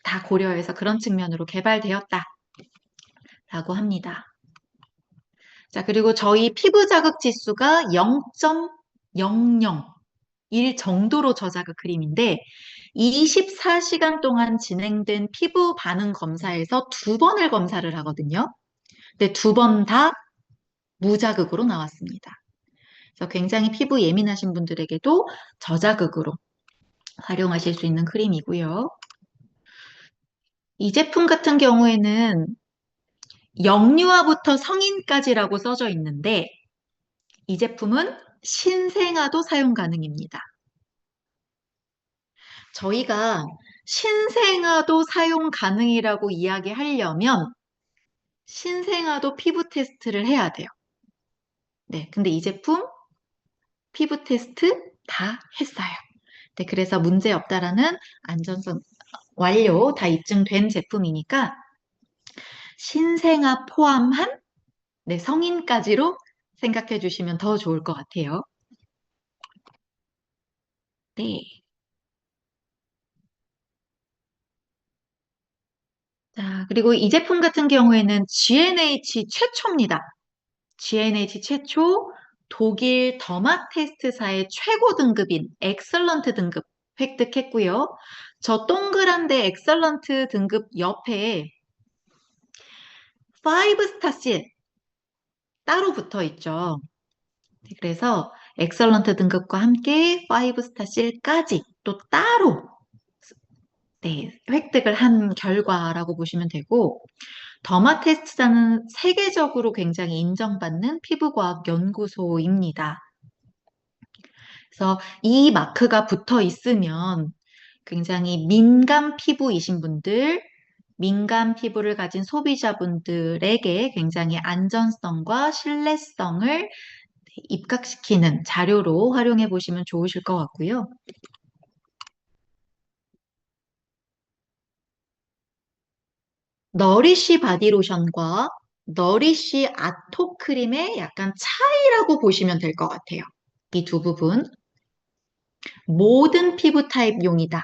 Speaker 1: 다 고려해서 그런 측면으로 개발되었다라고 합니다. 자, 그리고 저희 피부 자극 지수가 0.001 정도로 저자극 크림인데 24시간 동안 진행된 피부 반응 검사에서 2번을 검사를 하거든요. 근데 2번 다 무자극으로 나왔습니다. 그래서 굉장히 피부 예민하신 분들에게도 저자극으로 활용하실 수 있는 크림이고요. 이 제품 같은 경우에는 영유아부터 성인까지라고 써져 있는데 이 제품은 신생아도 사용 가능입니다. 저희가 신생아도 사용 가능이라고 이야기하려면 신생아도 피부 테스트를 해야 돼요. 네, 근데 이 제품 피부 테스트 다 했어요. 네, 그래서 문제 없다라는 안전성 완료 다 입증된 제품이니까 신생아 포함한 네, 성인까지로 생각해 주시면 더 좋을 것 같아요. 네. 자, 그리고 이 제품 같은 경우에는 GNH 최초입니다. GNH 최초 독일 더마 테스트사의 최고 등급인 엑설런트 등급 획득했고요. 저 동그란데 엑설런트 등급 옆에 5스타 실 따로 붙어 있죠. 그래서 엑설런트 등급과 함께 5스타 실까지 또 따로 네, 획득을 한 결과라고 보시면 되고 더마 테스트사는 세계적으로 굉장히 인정받는 피부과학 연구소입니다. 그래서 이 마크가 붙어 있으면 굉장히 민감 피부이신 분들, 민감 피부를 가진 소비자분들에게 굉장히 안전성과 신뢰성을 입각시키는 자료로 활용해 보시면 좋으실 것 같고요. 너리쉬 바디로션과 너리쉬 아토크림의 약간 차이라고 보시면 될 것 같아요. 이 두 부분. 모든 피부 타입용이다.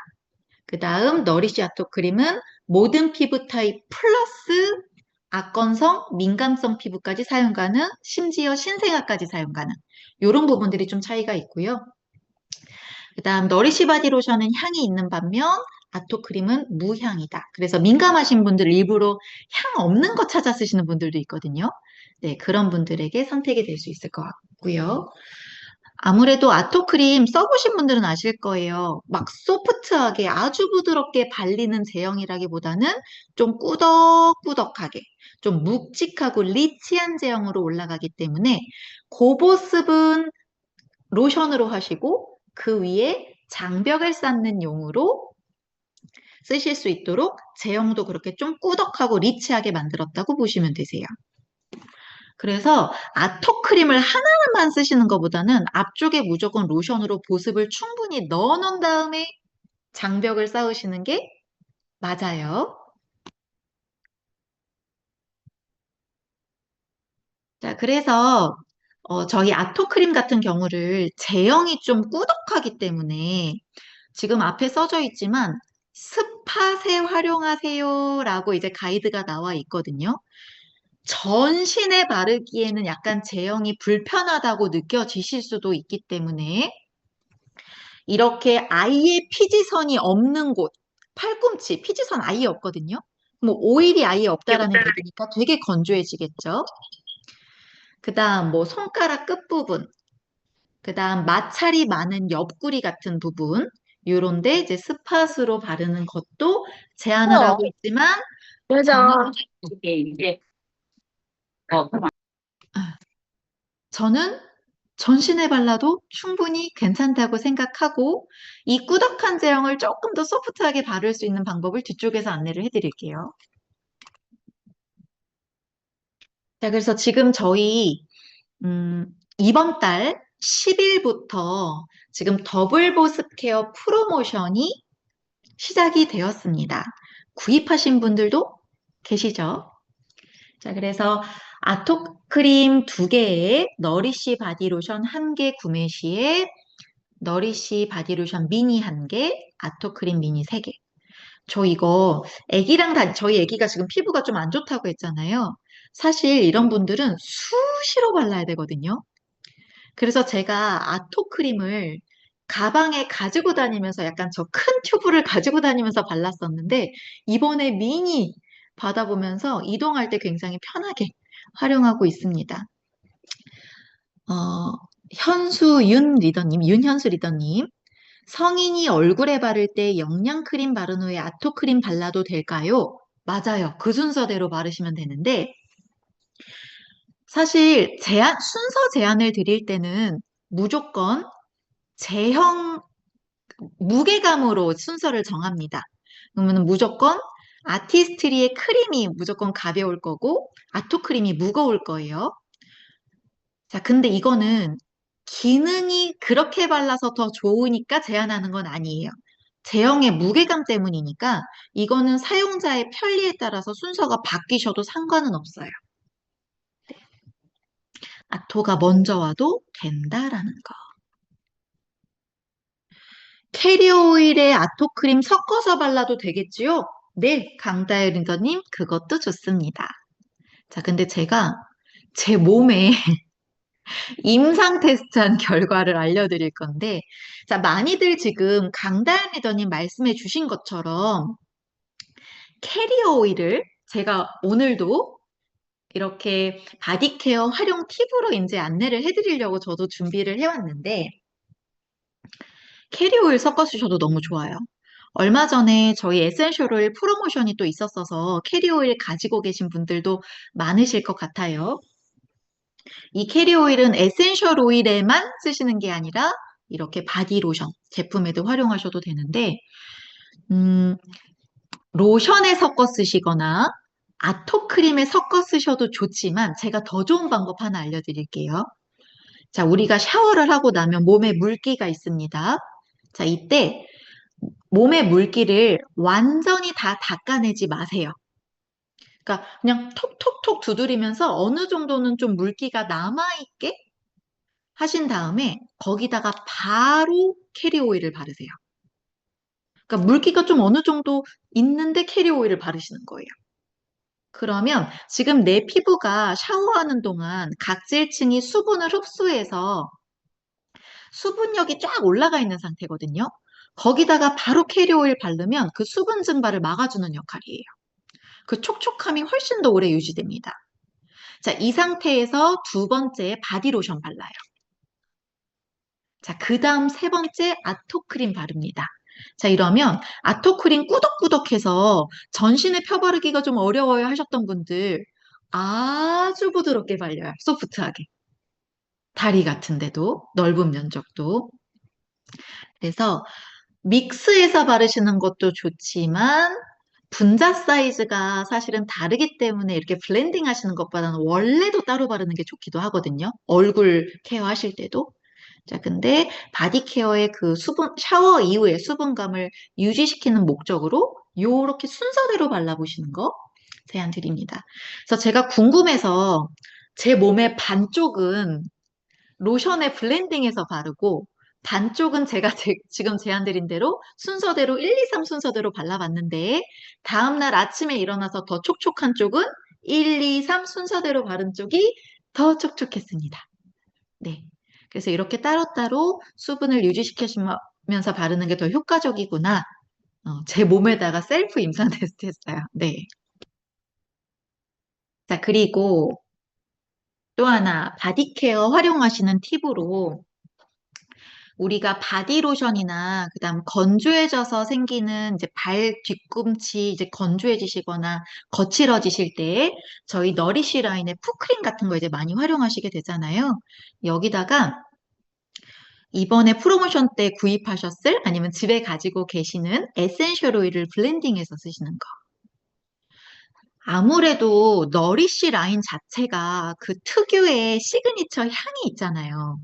Speaker 1: 그 다음 너리쉬 아토크림은 모든 피부 타입 플러스 악건성, 민감성 피부까지 사용 가능, 심지어 신생아까지 사용 가능. 이런 부분들이 좀 차이가 있고요. 그 다음 너리쉬 바디로션은 향이 있는 반면 아토크림은 무향이다. 그래서 민감하신 분들 일부러 향 없는 거 찾아 쓰시는 분들도 있거든요. 네, 그런 분들에게 선택이 될 수 있을 것 같고요. 아무래도 아토크림 써보신 분들은 아실 거예요. 막 소프트하게 아주 부드럽게 발리는 제형이라기보다는 좀 꾸덕꾸덕하게, 좀 묵직하고 리치한 제형으로 올라가기 때문에 그 모습은 로션으로 하시고 그 위에 장벽을 쌓는 용으로 쓰실 수 있도록 제형도 그렇게 좀 꾸덕하고 리치하게 만들었다고 보시면 되세요. 그래서 아토크림을 하나만 쓰시는 것보다는 앞쪽에 무조건 로션으로 보습을 충분히 넣어 놓은 다음에 장벽을 쌓으시는 게 맞아요. 자, 그래서 저희 아토크림 같은 경우를 제형이 좀 꾸덕하기 때문에 지금 앞에 써져 있지만 스팟에 활용하세요라고 이제 가이드가 나와 있거든요. 전신에 바르기에는 약간 제형이 불편하다고 느껴지실 수도 있기 때문에 이렇게 아예 피지선이 없는 곳, 팔꿈치, 피지선 아예 없거든요. 뭐 오일이 아예 없다라는 얘기니까 되게 건조해지겠죠. 그 다음 뭐 손가락 끝부분, 그 다음 마찰이 많은 옆구리 같은 부분, 요런데 이제 스팟으로 바르는 것도 제한을
Speaker 2: 어,
Speaker 1: 하고 있지만
Speaker 2: 맞아. 이게 이제 그만.
Speaker 1: 저는 전신에 발라도 충분히 괜찮다고 생각하고 이 꾸덕한 제형을 조금 더 소프트하게 바를 수 있는 방법을 뒤쪽에서 안내를 해드릴게요. 자, 그래서 지금 저희 이번 달 10일부터 지금 더블 보습 케어 프로모션이 시작이 되었습니다. 구입하신 분들도 계시죠? 자, 그래서 아토크림 2개에 너리시 바디로션 1개 구매 시에 너리시 바디로션 미니 1개, 아토크림 미니 3개. 저 이거 저희 애기가 지금 피부가 좀 안 좋다고 했잖아요. 사실 이런 분들은 수시로 발라야 되거든요. 그래서 제가 아토크림을 가방에 가지고 다니면서 약간 저 큰 튜브를 가지고 다니면서 발랐었는데 이번에 미니 받아보면서 이동할 때 굉장히 편하게 활용하고 있습니다. 어, 윤현수 리더님, 성인이 얼굴에 바를 때 영양크림 바른 후에 아토크림 발라도 될까요? 맞아요. 그 순서대로 바르시면 되는데, 사실 순서 제한을 드릴 때는 무조건 제형, 무게감으로 순서를 정합니다. 그러면 무조건 아티스트리의 크림이 무조건 가벼울 거고, 아토크림이 무거울 거예요. 자, 근데 이거는 기능이 그렇게 발라서 더 좋으니까 제한하는 건 아니에요. 제형의 무게감 때문이니까 이거는 사용자의 편리에 따라서 순서가 바뀌셔도 상관은 없어요. 아토가 먼저 와도 된다라는 거. 캐리어 오일에 아토크림 섞어서 발라도 되겠지요? 네, 강다혜 리더님, 그것도 좋습니다. 자, 근데 제가 제 몸에 임상 테스트한 결과를 알려드릴 건데, 자, 많이들 지금 강다현 리더님 말씀해 주신 것처럼 캐리어 오일을 제가 오늘도 이렇게 바디케어 활용 팁으로 이제 안내를 해드리려고 저도 준비를 해왔는데, 캐리어 오일 섞어 쓰셔도 너무 좋아요. 얼마 전에 저희 에센셜 오일 프로모션이 또 있었어서 캐리어 오일 가지고 계신 분들도 많으실 것 같아요. 이 캐리 오일은 에센셜 오일에만 쓰시는 게 아니라 이렇게 바디 로션 제품에도 활용하셔도 되는데, 음, 로션에 섞어 쓰시거나 아토크림에 섞어 쓰셔도 좋지만 제가 더 좋은 방법 하나 알려드릴게요. 자, 우리가 샤워를 하고 나면 몸에 물기가 있습니다. 자, 이때 몸의 물기를 완전히 다 닦아내지 마세요. 그러니까 그냥 톡톡톡 두드리면서 어느 정도는 좀 물기가 남아있게 하신 다음에 거기다가 바로 캐리 오일을 바르세요. 그러니까 물기가 좀 어느 정도 있는데 캐리 오일을 바르시는 거예요. 그러면 지금 내 피부가 샤워하는 동안 각질층이 수분을 흡수해서 수분력이 쫙 올라가 있는 상태거든요. 거기다가 바로 캐리 오일 바르면 그 수분 증발을 막아주는 역할이에요. 그 촉촉함이 훨씬 더 오래 유지됩니다. 자, 이 상태에서 두 번째 바디로션 발라요. 자, 그 다음 세 번째 아토크림 바릅니다. 자, 이러면 아토크림 꾸덕꾸덕해서 전신에 펴바르기가 좀 어려워요 하셨던 분들 아주 부드럽게 발려요. 소프트하게. 다리 같은데도 넓은 면적도. 그래서 믹스해서 바르시는 것도 좋지만 분자 사이즈가 사실은 다르기 때문에 이렇게 블렌딩 하시는 것보다는 원래도 따로 바르는 게 좋기도 하거든요. 얼굴 케어 하실 때도. 자, 근데 바디 케어의 그 수분, 샤워 이후에 수분감을 유지시키는 목적으로 요렇게 순서대로 발라보시는 거 제안 드립니다. 그래서 제가 궁금해서 제 몸의 반쪽은 로션에 블렌딩해서 바르고 반쪽은 제가 지금 제안드린 대로 순서대로 1, 2, 3 순서대로 발라봤는데 다음날 아침에 일어나서 더 촉촉한 쪽은 1, 2, 3 순서대로 바른 쪽이 더 촉촉했습니다. 네. 그래서 이렇게 따로따로 수분을 유지시키면서 바르는 게 더 효과적이구나. 제 몸에다가 셀프 임상 테스트 했어요. 네. 자, 그리고 또 하나 바디케어 활용하시는 팁으로 우리가 바디로션이나 그다음 건조해져서 생기는 이제 발 뒤꿈치 이제 건조해지시거나 거칠어지실 때 저희 너리쉬 라인의 푸크림 같은 거 이제 많이 활용하시게 되잖아요. 여기다가 이번에 프로모션 때 구입하셨을 아니면 집에 가지고 계시는 에센셜 오일을 블렌딩해서 쓰시는 거. 아무래도 너리쉬 라인 자체가 그 특유의 시그니처 향이 있잖아요.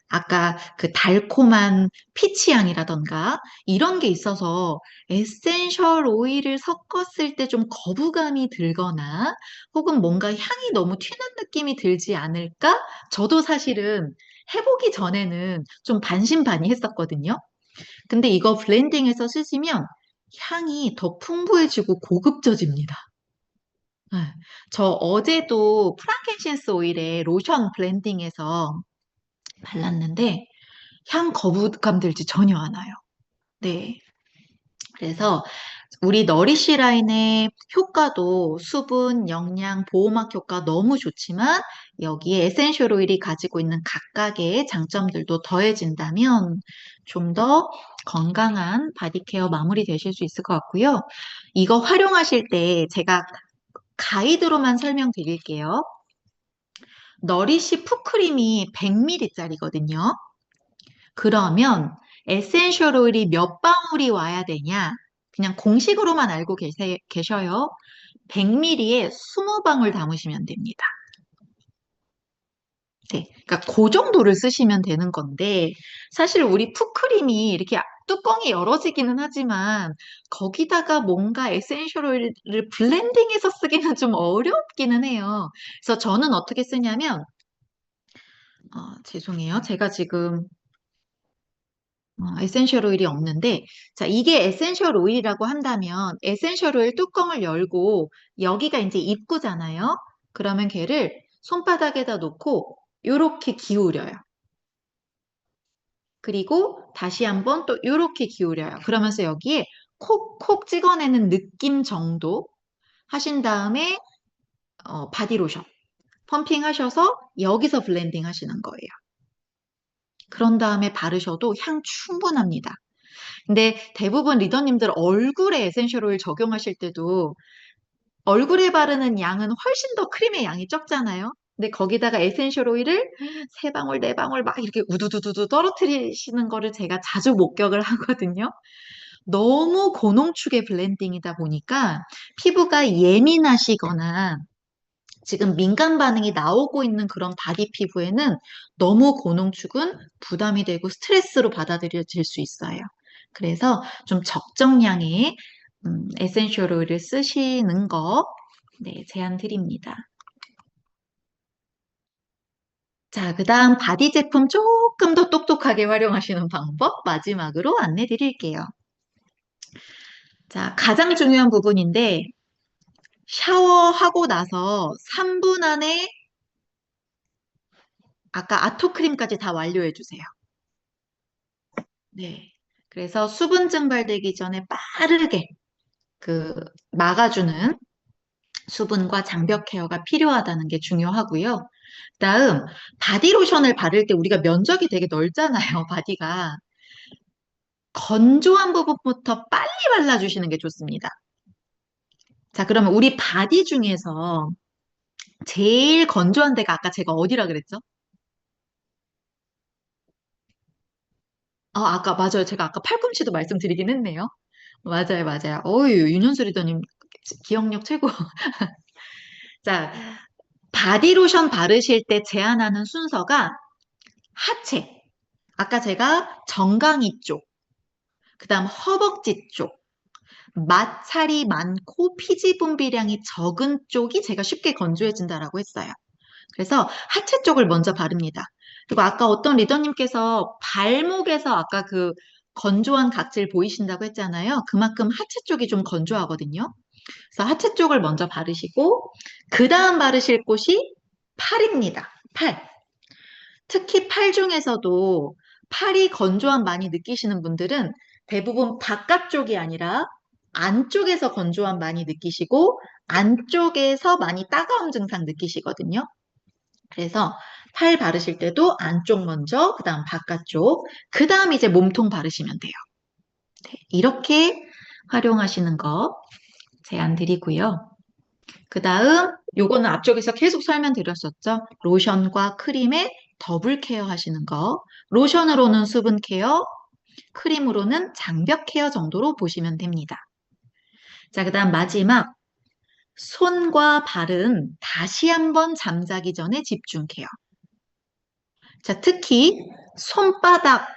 Speaker 1: 아까 그 달콤한 피치 향이라던가 이런 게 있어서 에센셜 오일을 섞었을 때 좀 거부감이 들거나 혹은 뭔가 향이 너무 튀는 느낌이 들지 않을까? 저도 사실은 해보기 전에는 좀 반신반의했었거든요. 근데 이거 블렌딩해서 쓰시면 향이 더 풍부해지고 고급져집니다. 네. 저 어제도 프랑켄신스 오일에 로션 블렌딩해서 발랐는데 향 거부감 들지 전혀 않아요. 네. 그래서 우리 너리쉬 라인의 효과도 수분, 영양, 보호막 효과 너무 좋지만 여기에 에센셜 오일이 가지고 있는 각각의 장점들도 더해진다면 좀 더 건강한 바디케어 마무리 되실 수 있을 것 같고요. 이거 활용하실 때 제가 가이드로만 설명드릴게요. 너리쉬 푸크림이 100ml짜리거든요. 그러면 에센셜 오일이 몇 방울이 와야 되냐? 그냥 공식으로만 알고 계셔요. 100ml에 20방울 담으시면 됩니다. 네, 그러니까 그 정도를 쓰시면 되는 건데 사실 우리 푸크림이 이렇게 뚜껑이 열어지기는 하지만 거기다가 뭔가 에센셜 오일을 블렌딩해서 쓰기는 좀 어렵기는 해요. 그래서 저는 어떻게 쓰냐면 죄송해요. 제가 지금 에센셜 오일이 없는데, 자, 이게 에센셜 오일이라고 한다면, 에센셜 오일 뚜껑을 열고, 여기가 이제 입구잖아요? 그러면 걔를 손바닥에다 놓고, 요렇게 기울여요. 그리고 다시 한번 또 요렇게 기울여요. 그러면서 여기에 콕콕 찍어내는 느낌 정도 하신 다음에, 바디로션. 펌핑 하셔서 여기서 블렌딩 하시는 거예요. 그런 다음에 바르셔도 향 충분합니다. 근데 대부분 리더님들 얼굴에 에센셜 오일 적용하실 때도 얼굴에 바르는 양은 훨씬 더 크림의 양이 적잖아요. 근데 거기다가 에센셜 오일을 세 방울, 네 방울 막 이렇게 우두두두두 떨어뜨리시는 거를 제가 자주 목격을 하거든요. 너무 고농축의 블렌딩이다 보니까 피부가 예민하시거나 지금 민감 반응이 나오고 있는 그런 바디 피부에는 너무 고농축은 부담이 되고 스트레스로 받아들여질 수 있어요. 그래서 좀 적정량의 에센셜 오일을 쓰시는 거 네, 제안 드립니다. 자, 그 다음 바디 제품 조금 더 똑똑하게 활용하시는 방법 마지막으로 안내 드릴게요. 자, 가장 중요한 부분인데 샤워하고 나서 3분 안에 아까 아토크림까지 다 완료해 주세요. 네. 그래서 수분 증발되기 전에 빠르게 그 막아주는 수분과 장벽 케어가 필요하다는 게 중요하고요. 그다음 바디로션을 바를 때 우리가 면적이 되게 넓잖아요, 바디가. 건조한 부분부터 빨리 발라주시는 게 좋습니다. 자, 그러면 우리 바디 중에서 제일 건조한 데가 아까 제가 어디라 그랬죠? 아까 맞아요. 제가 아까 팔꿈치도 말씀드리긴 했네요. 맞아요, 맞아요. 어유, 윤현수 리더님 기억력 최고. 자, 바디로션 바르실 때 제한하는 순서가 하체. 아까 제가 정강이 쪽, 그다음 허벅지 쪽, 마찰이 많고 피지 분비량이 적은 쪽이 제가 쉽게 건조해진다라고 했어요. 그래서 하체 쪽을 먼저 바릅니다. 그리고 아까 어떤 리더님께서 발목에서 아까 그 건조한 각질 보이신다고 했잖아요. 그만큼 하체 쪽이 좀 건조하거든요. 그래서 하체 쪽을 먼저 바르시고 그 다음 바르실 곳이 팔입니다. 팔. 특히 팔 중에서도 팔이 건조함 많이 느끼시는 분들은 대부분 바깥쪽이 아니라 안쪽에서 건조함 많이 느끼시고 안쪽에서 많이 따가운 증상 느끼시거든요. 그래서 팔 바르실 때도 안쪽 먼저, 그 다음 바깥쪽, 그 다음 이제 몸통 바르시면 돼요. 네, 이렇게 활용하시는 거 제안 드리고요. 그 다음, 요거는 앞쪽에서 계속 설명드렸었죠. 로션과 크림의 더블 케어 하시는 거. 로션으로는 수분 케어, 크림으로는 장벽 케어 정도로 보시면 됩니다. 자, 그 다음 마지막, 손과 발은 다시 한번 잠자기 전에 집중 케어. 자, 특히 손바닥,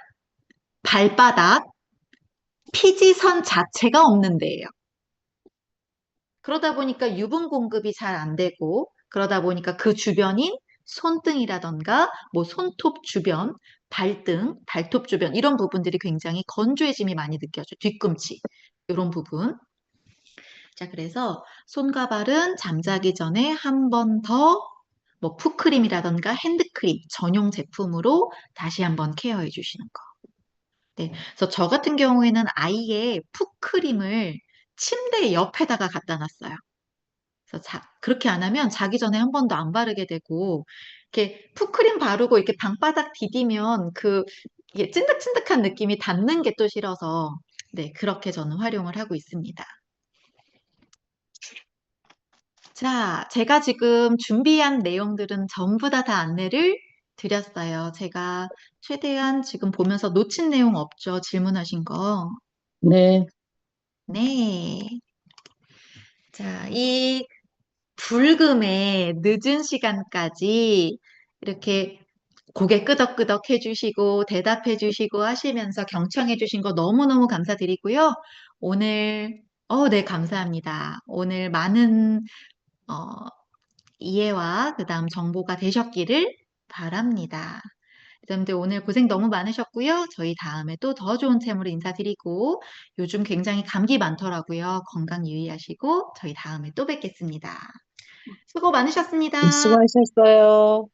Speaker 1: 발바닥, 피지선 자체가 없는 데예요. 그러다 보니까 유분 공급이 잘 안 되고, 그러다 보니까 그 주변인 손등이라던가, 뭐 손톱 주변, 발등, 발톱 주변, 이런 부분들이 굉장히 건조해짐이 많이 느껴져요. 뒤꿈치, 이런 부분. 자, 그래서 손과 발은 잠자기 전에 한 번 더, 뭐 풋크림이라던가 핸드크림 전용 제품으로 다시 한번 케어해 주시는 거. 네. 그래서 저 같은 경우에는 아예 풋크림을 침대 옆에다가 갖다 놨어요. 그래서 그렇게 안 하면 자기 전에 한 번도 안 바르게 되고, 이렇게 풋크림 바르고 이렇게 방바닥 디디면 이게 찐득찐득한 느낌이 닿는 게 또 싫어서, 네, 그렇게 저는 활용을 하고 있습니다. 자, 제가 지금 준비한 내용들은 전부 다 안내를 드렸어요. 제가 최대한 지금 보면서 놓친 내용 없죠? 질문하신 거.
Speaker 2: 네.
Speaker 1: 네. 자, 이 불금에 늦은 시간까지 이렇게 고개 끄덕끄덕 해주시고 대답해주시고 하시면서 경청해주신 거 너무너무 감사드리고요. 오늘, 네, 감사합니다. 오늘 많은, 어, 이해와 그다음 정보가 되셨기를 바랍니다. 여러분들 오늘 고생 너무 많으셨고요. 저희 다음에 또 더 좋은 채무로 인사드리고 요즘 굉장히 감기 많더라고요. 건강 유의하시고 저희 다음에 또 뵙겠습니다. 수고 많으셨습니다.
Speaker 2: 수고하셨어요.